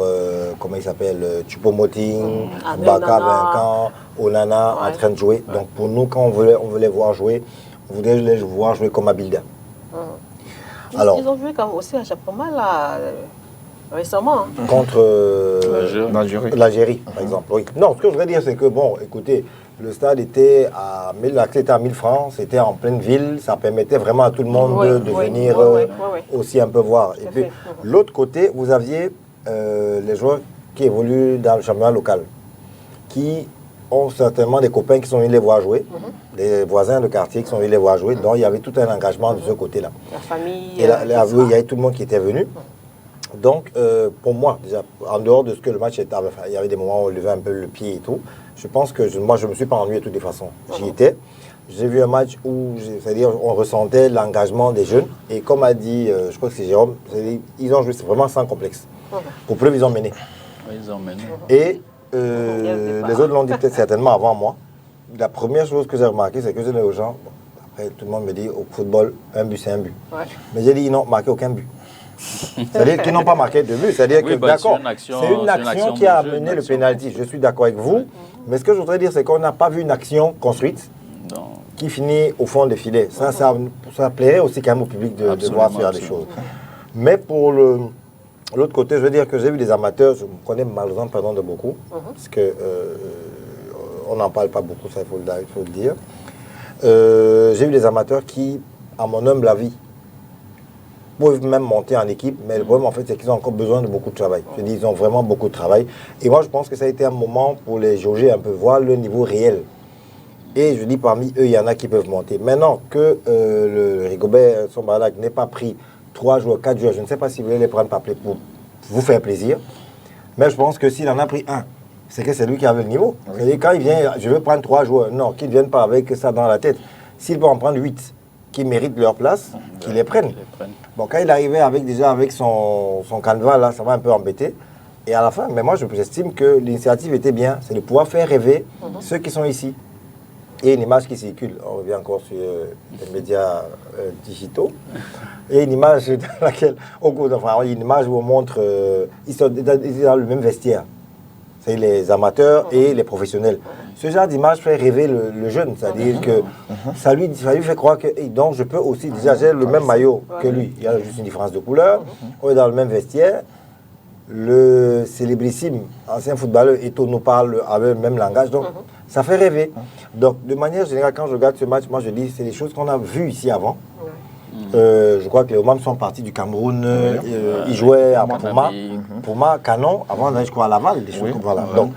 comment il s'appelle, Choupo-Moting, Baka vainquant, Onana en train de jouer. Donc pour nous, quand on veut les voir jouer, on voudrait les voir jouer comme Abilda. Alors, ils ont joué comme aussi à Chapeaumal là, récemment. Contre l'Algérie, par exemple. Oui. Non, ce que je voudrais dire, c'est que, bon, écoutez, le stade était à 1000 francs, c'était en pleine ville, ça permettait vraiment à tout le monde de venir aussi un peu voir. Et puis, l'autre côté, vous aviez les joueurs qui évoluent dans le championnat local, qui ont certainement des copains qui sont venus les voir jouer, des voisins de quartier qui sont venus les voir jouer, donc il y avait tout un engagement de ce côté-là. La famille. Et là, il y avait tout le monde qui était venu. Donc, pour moi, déjà, en dehors de ce que le match était, enfin, il y avait des moments où on levait un peu le pied et tout. Je pense que moi, je ne me suis pas ennuyé de toutes les façons. J'y étais. J'ai vu un match où, c'est-à-dire, on ressentait l'engagement des jeunes. Et comme a dit, je crois que c'est Jérôme, ils ont joué vraiment sans complexe. Pour preuve, ils ont mené. Ils ont mené. Et les autres l'ont dit peut-être certainement avant moi. La première chose que j'ai remarqué, c'est que je dis aux gens, bon, après tout le monde me dit, au football, un but, c'est un but. Mais j'ai dit, ils n'ont marqué aucun but. C'est-à-dire qu'ils n'ont pas marqué de but. C'est-à-dire que, d'accord, c'est une action qui a amené le pénalty. Je suis d'accord avec vous. Mais ce que je voudrais dire, c'est qu'on n'a pas vu une action construite qui finit au fond des filets. Ça plairait aussi quand même au public de voir faire des choses. Mais pour l'autre côté, je veux dire que j'ai vu des amateurs, je me connais malheureusement pardon de beaucoup, parce que on n'en parle pas beaucoup, ça il faut le dire. J'ai vu des amateurs qui, à mon humble avis, peuvent même monter en équipe, mais le problème en fait c'est qu'ils ont encore besoin de beaucoup de travail. Je dis, ils ont vraiment beaucoup de travail. Et moi je pense que ça a été un moment pour les jauger un peu, voir le niveau réel. Et je dis parmi eux, il y en a qui peuvent monter. Maintenant que le Rigobert Song n'ait pas pris 3 joueurs, 4 joueurs, je ne sais pas si vous voulez les prendre par pour vous faire plaisir, mais je pense que s'il en a pris un, c'est que c'est lui qui avait le niveau. C'est-à-dire quand il vient, je veux prendre 3 joueurs, non, qu'ils ne viennent pas avec ça dans la tête. S'il peut en prendre 8 qui méritent leur place, qu'ils les prennent. Bon, quand il arrivait avec son canevas, là, ça m'a un peu embêté. Et à la fin, mais moi, j'estime que l'initiative était bien. C'est de pouvoir faire rêver ceux qui sont ici. Et une image qui circule, on revient encore sur les médias digitaux, et une image dans laquelle, une image où on montre, ils sont dans le même vestiaire. C'est les amateurs et les professionnels. Ce genre d'image fait rêver le jeune, c'est-à-dire que ça lui fait croire que donc je peux aussi, déjà j'ai le même maillot que lui, il y a juste une différence de couleur, on est dans le même vestiaire, le célébrissime ancien footballeur Eto'o nous parle avec le même langage, donc ça fait rêver. Donc de manière générale, quand je regarde ce match, moi je dis c'est des choses qu'on a vues ici avant, Je crois que les Omam sont partis du Cameroun. Ils jouaient à Pouma. Pouma, Canon, avant d'aller, je crois, à Laval. Des choses comme voilà. Donc,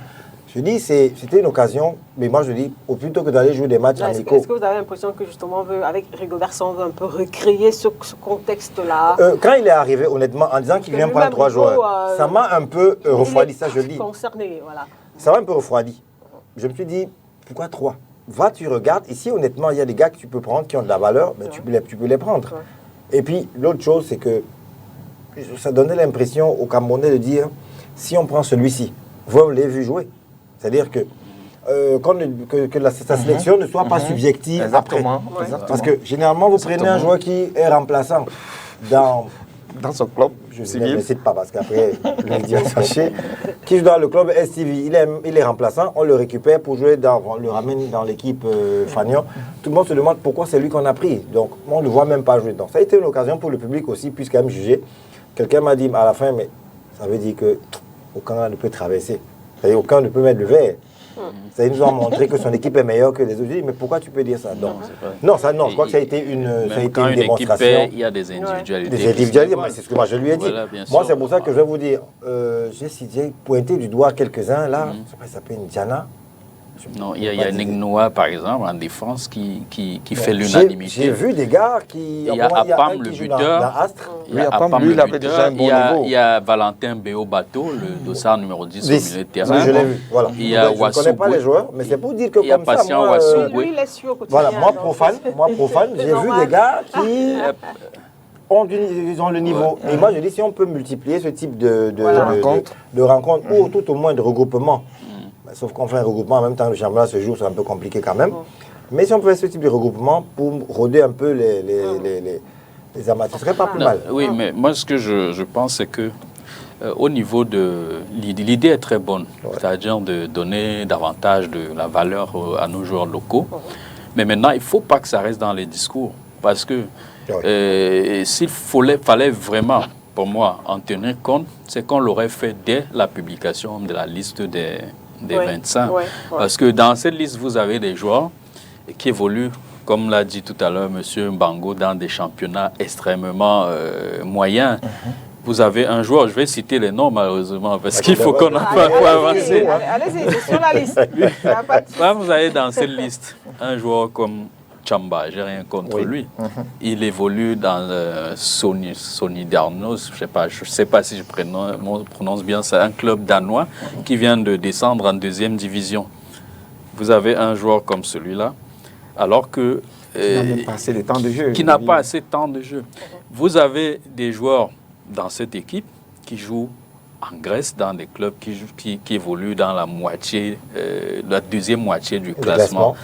je dis, c'était une occasion, mais moi je dis, au plutôt que d'aller jouer des matchs amicaux. Est-ce que vous avez l'impression que justement, avec Rigobert, on veut un peu recréer ce contexte-là? Quand il est arrivé, honnêtement, en disant qu'il vient prendre 3 joueurs, ça m'a un peu refroidi, ça je le dis. Concerné, voilà. Ça m'a un peu refroidi. Je me suis dit, pourquoi 3? Va, tu regardes. Ici, honnêtement, il y a des gars que tu peux prendre qui ont de la valeur, mais tu peux les prendre. Et puis, l'autre chose, c'est que ça donnait l'impression aux Camerounais de dire, si on prend celui-ci, vous l'avez vu jouer. C'est-à-dire que, sa sélection ne soit pas subjective après. Parce que généralement, vous prenez un joueur qui est remplaçant dans son club. Je ne le cite pas parce qu'après, le va sachez. Qui joue dans le club STV, il est remplaçant, on le récupère pour jouer, on le ramène dans l'équipe Fagnon. Tout le monde se demande pourquoi c'est lui qu'on a pris. Donc, on ne le voit même pas jouer. Donc, ça a été une occasion pour le public aussi, puisqu'il a jugé. Quelqu'un m'a dit à la fin, mais ça veut dire qu'aucun ne peut traverser. C'est-à-dire aucun ne peut mettre le verre. Ça nous a montré que son équipe est meilleure que les autres. Mais pourquoi tu peux dire ça? Non, je crois que ça a été une démonstration. Il y a des individualités. Des individualités, c'est ce que moi je lui ai dit. Voilà, moi, c'est pour ça que je vais vous dire, j'ai pointé du doigt quelques-uns là, ça s'appelle Ndiana. Non, il y a Negnoa, par exemple, en défense, qui fait l'unanimité. J'ai vu des gars qui... Il y a Apam, le buteur. Il y a Valentin Béo Bateau, le dossard numéro 10 au milieu de terrain. Je l'ai vu, voilà. Il y a je ne connais pas les joueurs, mais c'est pour dire que comme ça, moi... Voilà, moi profane, j'ai vu des gars qui... Ils ont le niveau. Et moi, je dis, si on peut multiplier ce type de rencontres, ou tout au moins de regroupements, sauf qu'on fait un regroupement en même temps, le championnat se joue, c'est un peu compliqué quand même. Mais si on peut faire ce type de regroupement pour rôder un peu les amateurs, ce serait pas plus mal. Oui, mais moi, ce que je pense, c'est que au niveau de... L'idée est très bonne, c'est-à-dire de donner davantage de la valeur à nos joueurs locaux. Mais maintenant, il ne faut pas que ça reste dans les discours. Parce que s'il fallait vraiment, pour moi, en tenir compte, c'est qu'on l'aurait fait dès la publication de la liste des 25. Parce que dans cette liste, vous avez des joueurs qui évoluent, comme l'a dit tout à l'heure M. Mbango, dans des championnats extrêmement moyens. Vous avez un joueur, je vais citer les noms malheureusement, parce qu'il faut qu'on en fasse pour avancer. Allez-y, c'est sur la liste. Là, vous avez dans cette liste un joueur comme Chamba, j'ai rien contre lui. Il évolue dans Sony Darnos, je sais pas si je prononce bien, c'est un club danois qui vient de descendre en 2e division. Vous avez un joueur comme celui-là, alors que qui n'a pas assez de temps de jeu. Vous avez des joueurs dans cette équipe qui jouent en Grèce dans des clubs qui évoluent dans la 2e moitié du classement.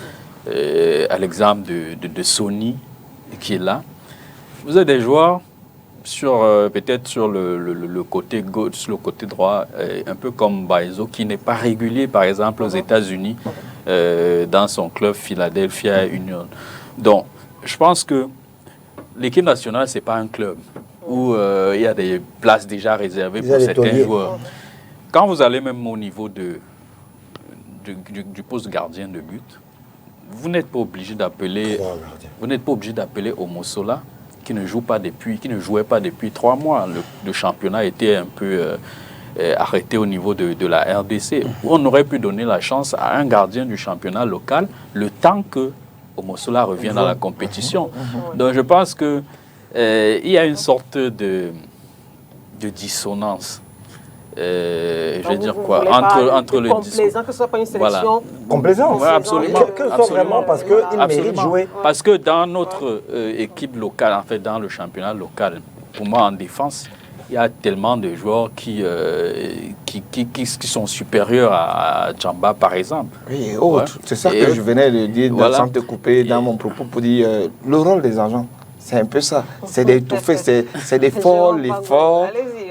À l'exemple de Sony qui est là. Vous avez des joueurs peut-être sur le côté gauche, le côté droit, un peu comme Baezo, qui n'est pas régulier, par exemple, aux États-Unis, dans son club Philadelphia Union. Donc, je pense que l'équipe nationale, ce n'est pas un club où il y a des places déjà réservées pour certains joueurs. Quand vous allez même au niveau du poste gardien de but, vous n'êtes pas obligé d'appeler Omosola qui ne jouait pas depuis 3 mois. Le championnat était un peu arrêté au niveau de la RDC. On aurait pu donner la chance à un gardien du championnat local le temps que Omosola revienne à la compétition. Donc je pense que il y a une sorte de dissonance. Je vais dire quoi entre le complaisant que ce soit pas une sélection complaisant, absolument, que ce soit vraiment parce qu'il mérite de jouer. Parce que dans notre équipe locale, en fait dans le championnat local, pour moi en défense, il y a tellement de joueurs qui sont supérieurs à Chamba par exemple. Oui, et autres. C'est ça que je venais de dire sans te couper dans mon propos pour dire le rôle des agents. C'est un peu ça. C'est d'étouffer, c'est de faire l'effort,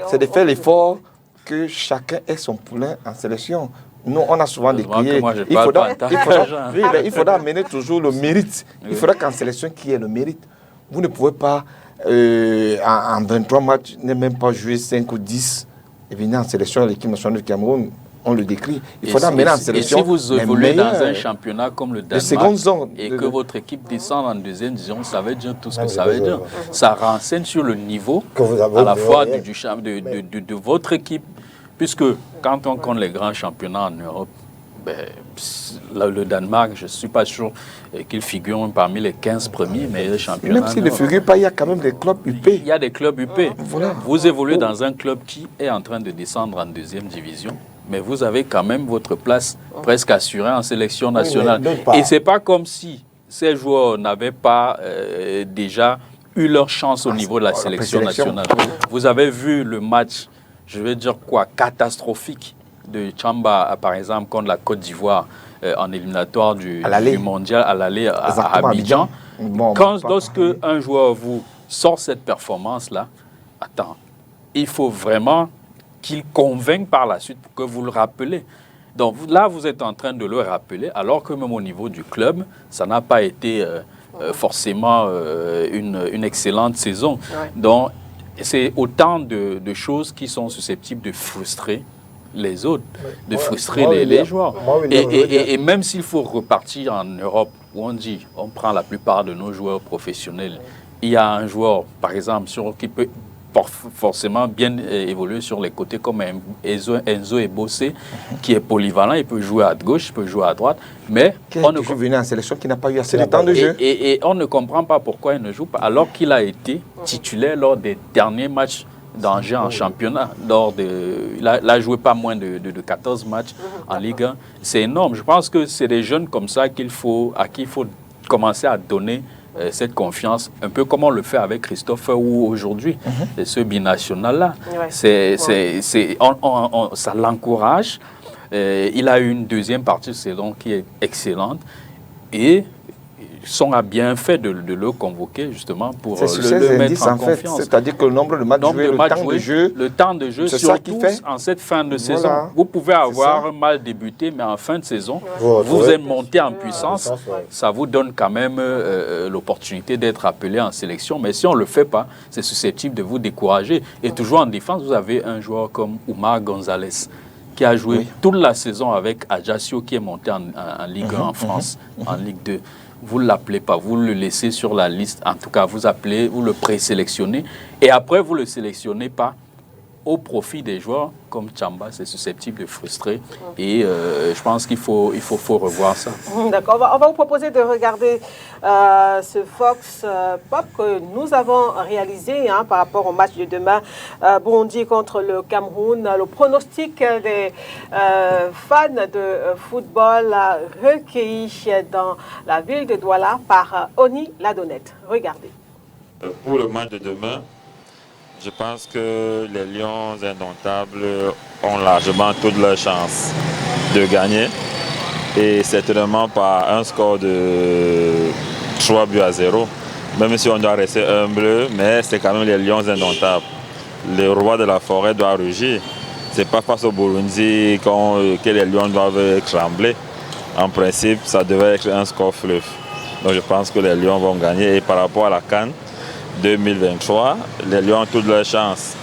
c'est de faire l'effort que chacun ait son poulain en sélection. Nous, on a souvent décrié. Il faudra amener toujours le mérite. Il faudra qu'en sélection, qu'il y ait le mérite. Vous ne pouvez pas, en 23 matchs, ne même pas jouer 5 ou 10 et venir en sélection à l'équipe nationale du Cameroun. on le décrit. Il faudra mettre en sélection. Et si vous évoluez dans un championnat comme le Danemark et que votre équipe descend en deuxième division, ça veut dire tout ce que ça veut dire. Ça renseigne sur le niveau à la fois de votre équipe, puisque quand on compte les grands championnats en Europe, le Danemark, je ne suis pas sûr qu'il figure parmi les 15 premiers meilleurs championnats. Même s'il ne figure pas, il y a quand même des clubs UP. Il y a des clubs UP. Voilà. Vous évoluez dans un club qui est en train de descendre en deuxième division, mais vous avez quand même votre place presque assurée en sélection nationale. Et ce n'est pas comme si ces joueurs n'avaient pas déjà eu leur chance au niveau de la sélection nationale. Vous avez vu le match, je vais dire quoi, catastrophique de Tchamba, par exemple, contre la Côte d'Ivoire en éliminatoire du mondial à l'aller à Abidjan. Lorsque un joueur vous sort cette performance-là, il faut vraiment qu'il convainque par la suite pour que vous le rappelez. Donc là, vous êtes en train de le rappeler, alors que même au niveau du club, ça n'a pas été forcément une excellente saison. Ouais. Donc, c'est autant de choses qui sont susceptibles de frustrer les autres, de frustrer les joueurs. Et même s'il faut repartir en Europe, où on prend la plupart de nos joueurs professionnels, il y a un joueur, par exemple, qui peut forcément bien évoluer sur les côtés, comme Enzo Ebossé, qui est polyvalent, il peut jouer à gauche, il peut jouer à droite, mais on ne venu en sélection qui n'a pas eu assez de temps de jeu. Et on ne comprend pas pourquoi il ne joue pas, alors qu'il a été titulaire lors des derniers matchs d'Angers en championnat. Il a joué pas moins de 14 matchs en Ligue 1. C'est énorme. Je pense que c'est des jeunes comme ça à qui il faut commencer à donner cette confiance, un peu comme on le fait avec Christophe ou aujourd'hui, ce binational-là. Ouais. Ça l'encourage. Il a eu une deuxième partie de saison qui est excellente et sont à bien fait de le convoquer justement pour le mettre en confiance. C'est-à-dire que le nombre de matchs joués, le temps de jeu, surtout en cette fin de saison. Vous pouvez avoir mal débuté, mais en fin de saison, vous êtes monté en puissance. Ça vous donne quand même l'opportunité d'être appelé en sélection. Mais si on ne le fait pas, c'est susceptible de vous décourager. Et toujours en défense, vous avez un joueur comme Oumar Gonzalez, qui a joué toute la saison avec Ajaccio, qui est monté en Ligue 1 en France, en Ligue 2. Vous ne l'appelez pas, vous le laissez sur la liste. En tout cas, vous le présélectionnez. Et après, vous ne le sélectionnez pas au profit des joueurs comme Tchamba. C'est susceptible de frustrer. Et je pense qu'il faut revoir ça. D'accord. On va vous proposer de regarder ce Fox Pop que nous avons réalisé par rapport au match de demain. Burundi contre le Cameroun. Le pronostic des fans de football recueilli dans la ville de Douala par Oni Ladonnette. Regardez. Pour le match de demain, je pense que les Lions indomptables ont largement toutes leurs chances de gagner. Et certainement par un score de 3-0. Même si on doit rester humble, mais c'est quand même les Lions indomptables. Le roi de la forêt doit rugir. Ce n'est pas face au Burundi que les Lions doivent trembler. En principe, ça devait être un score fleuve. Donc je pense que les Lions vont gagner. Et par rapport à la CAN 2023, les Lions ont toutes leurs chances.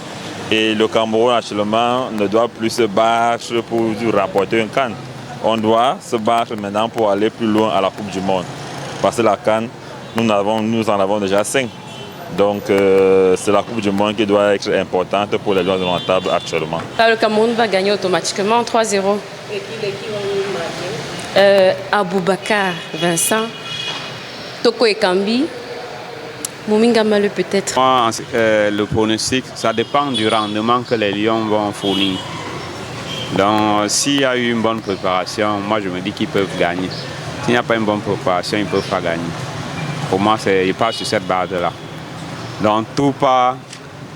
Et le Cameroun actuellement ne doit plus se battre pour remporter une CAN. On doit se battre maintenant pour aller plus loin à la Coupe du Monde. Parce que la CAN, nous en avons déjà 5. Donc c'est la Coupe du Monde qui doit être importante pour les Lions indomptables actuellement. Là, le Cameroun va gagner automatiquement 3-0. Et qui va marquer Aboubakar Vincent, Toko Ekambi, Mominga Maleu peut-être. Le pronostic, ça dépend du rendement que les Lions vont fournir. Donc s'il y a eu une bonne préparation, moi je me dis qu'ils peuvent gagner. S'il n'y a pas une bonne préparation, ils ne peuvent pas gagner. Pour moi, ils partent sur cette base-là. Donc tout part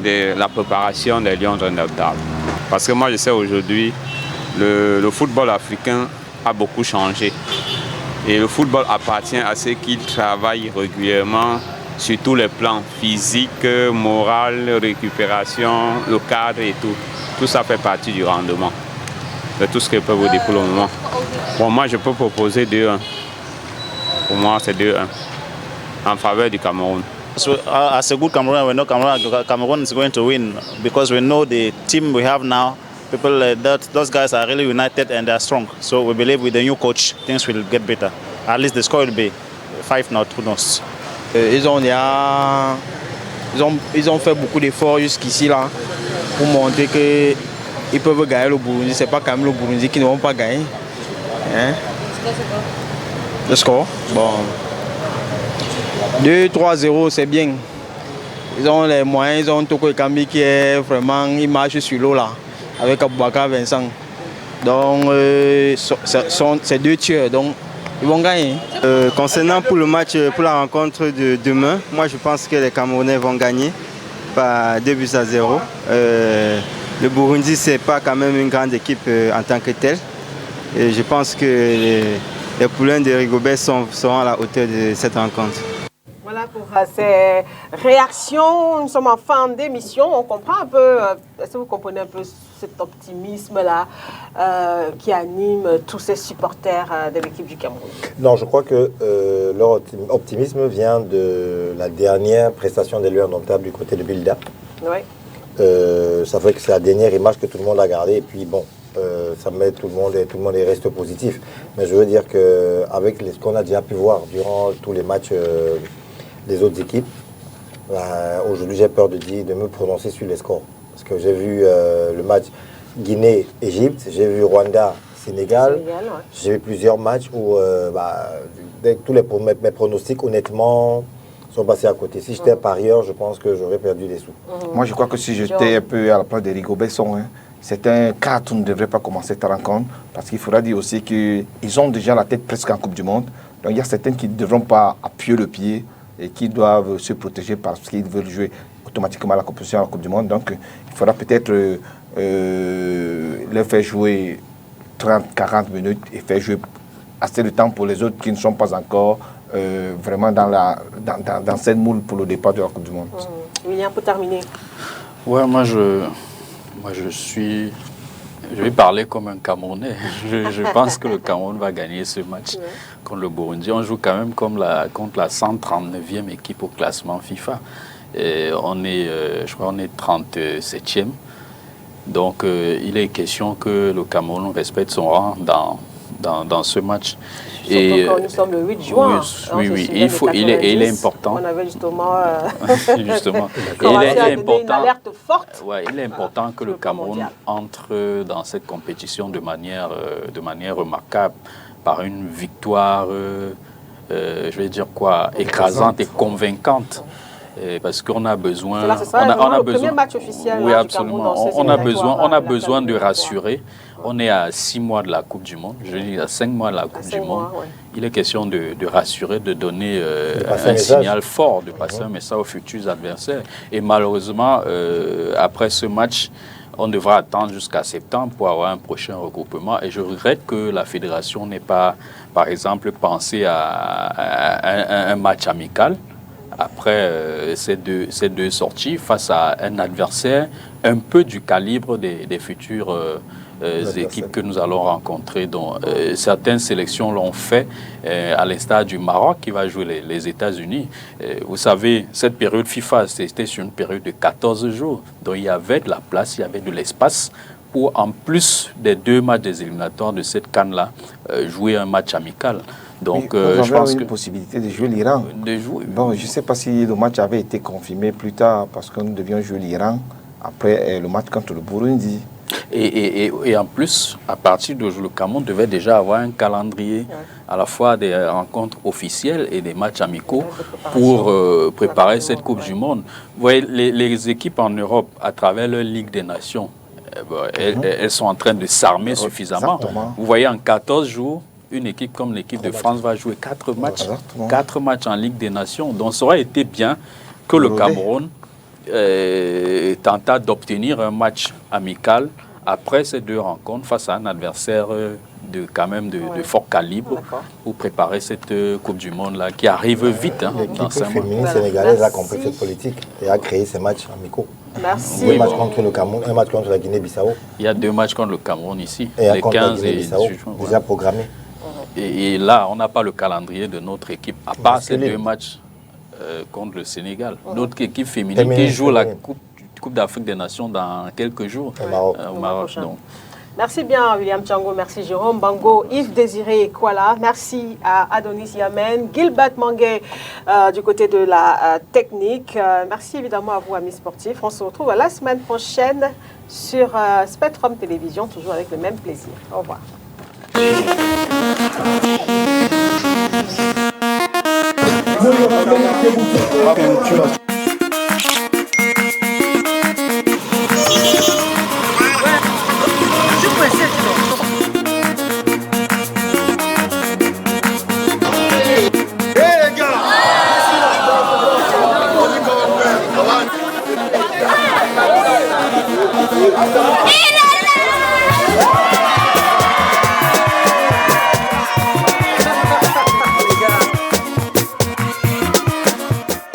de la préparation des Lions indomptables. Parce que moi je sais aujourd'hui, le football africain a beaucoup changé. Et le football appartient à ceux qui travaillent régulièrement sur tous les plans, physique, moral, récupération, le cadre et tout. Tout ça fait partie du rendement. C'est tout ce que je peux vous dire pour le moment. Bon, moi, je peux proposer 2-1. Pour moi, c'est 2-1 en faveur du Cameroun. So, as a good Cameroon, we know Cameroon is going to win because we know the team we have now those guys are really united and they're strong. So we believe with the new coach, things will get better. At least the score will be 5-0, who knows. Ils ont fait beaucoup d'efforts jusqu'ici là pour montrer qu'ils peuvent gagner le Burundi. C'est pas quand même le Burundi qui ne vont pas gagner. Hein? Le score, bon, 2-3-0, c'est bien. Ils ont les moyens, ils ont Toko Ekambi qui est vraiment, il marche sur l'eau là, avec Aboubakar Vincent. Donc, c'est 2 tueurs, donc ils vont gagner. Concernant pour le match, pour la rencontre de demain, moi je pense que les Camerounais vont gagner par 2-0. Le Burundi, c'est pas quand même une grande équipe en tant que telle. Et je pense que les poulains de Rigobert seront à la hauteur de cette rencontre. Voilà pour ces réactions. Nous sommes en fin d'émission. On comprend un peu, est-ce que vous comprenez un peu cet optimisme-là qui anime tous ces supporters de l'équipe du Cameroun? Non, je crois que leur optimisme vient de la dernière prestation des Lions indomptables du côté de Bilda. Oui. Ça fait que c'est la dernière image que tout le monde a gardée. Et puis bon, ça met tout le monde et reste positif. Mais je veux dire qu'avec ce qu'on a déjà pu voir durant tous les matchs des autres équipes, aujourd'hui j'ai peur de me prononcer sur les scores. Parce que j'ai vu le match Guinée-Égypte, j'ai vu Rwanda-Sénégal, ouais. J'ai vu plusieurs matchs où tous mes pronostics honnêtement sont passés à côté. Si j'étais parieur, je pense que j'aurais perdu des sous. Moi je crois que si j'étais un peu à la place de Rigobert Song, c'est un cas où on ne devrait pas commencer cette rencontre, parce qu'il faudra dire aussi qu'ils ont déjà la tête presque en Coupe du Monde. Donc il y a certains qui ne devront pas appuyer le pied et qui doivent se protéger parce qu'ils veulent jouer automatiquement la compétition à la Coupe du Monde. Donc il faudra peut-être leur faire jouer 30-40 minutes et faire jouer assez de temps pour les autres qui ne sont pas encore vraiment dans cette moule pour le départ de la Coupe du Monde. William, pour terminer. Ouais, moi je vais parler comme un Camerounais. Je pense que le Cameroun va gagner ce match contre le Burundi. On joue quand même contre la 139e équipe au classement FIFA. Et je crois qu'on est 37e. Donc il est question que le Cameroun respecte son rang dans ce match. Et quand nous sommes le 8 juin. Oui, il est important. On avait justement, justement. Il est important, une alerte forte. Ouais, il est important que le Cameroun entre dans cette compétition de manière remarquable, par une victoire, je vais dire quoi, écrasante et convaincante. Parce qu'on a besoin. On a besoin. Premier match officiel. Oui, absolument. On a besoin de rassurer. On est à 6 mois de la Coupe du Monde. Je dis à 5 mois de la Coupe du Monde. Ouais. Il est question de rassurer, de donner un signal fort, de passer un message aux futurs adversaires. Et malheureusement, après ce match, on devra attendre jusqu'à septembre pour avoir un prochain regroupement. Et je regrette que la fédération n'ait pas, par exemple, pensé à un match amical après ces deux sorties face à un adversaire un peu du calibre des futures équipes que nous allons rencontrer. Donc, certaines sélections l'ont fait, à l'instar du Maroc qui va jouer les États-Unis. Vous savez, cette période FIFA, c'était sur une période de 14 jours. Donc il y avait de la place, il y avait de l'espace pour, en plus des 2 matchs des éliminatoires de cette CAN-là, jouer un match amical. Donc, je pense que une possibilité de jouer l'Iran. Bon, je ne sais pas si le match avait été confirmé plus tard parce que nous devions jouer l'Iran après le match contre le Burundi. Et en plus, à partir d'aujourd'hui, le Cameroun devait déjà avoir un calendrier à la fois des rencontres officielles et des matchs amicaux pour préparer cette Coupe du Monde. Vous voyez, les équipes en Europe, à travers leur Ligue des Nations, elles sont en train de s'armer suffisamment. Exactement. Vous voyez, en 14 jours, une équipe comme l'équipe de France va jouer 4 matchs. 4 matchs en Ligue des Nations. Donc, ça aurait été bien que le Cameroun tenta d'obtenir un match amical après ces 2 rencontres face à un adversaire de fort calibre pour préparer cette Coupe du Monde là qui arrive vite. L'équipe féminine sénégalaise a compris cette politique et a créé ces matchs amicaux. Merci. 2 matchs contre le Cameroun, 1 match contre la Guinée-Bissau. Il y a 2 matchs contre le Cameroun ici, et les 15 et 18 juin. Déjà programmés. Et là, on n'a pas le calendrier de notre équipe, à part ces 2 matchs contre le Sénégal. Notre équipe féminine qui joue la Coupe Coupe d'Afrique des Nations dans quelques jours au Maroc. Donc. Merci bien William Tchango, merci Jérôme Bango, Yves Désiré Kouala, merci à Adonis Yamen, Gilbert Mangué du côté de la technique. Merci évidemment à vous amis sportifs. On se retrouve la semaine prochaine sur Spectrum Télévision, toujours avec le même plaisir. Au revoir.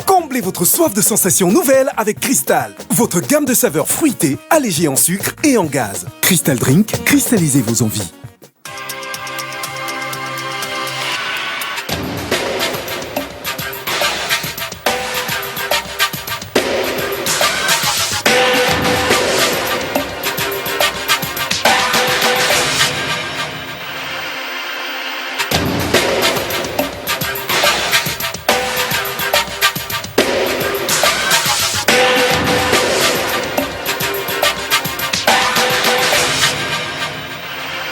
Comblez votre soif de sensations nouvelles avec Cristal, votre gamme de saveurs fruitées, allégées en sucre et en gaz. Crystal Drink, cristallisez vos envies.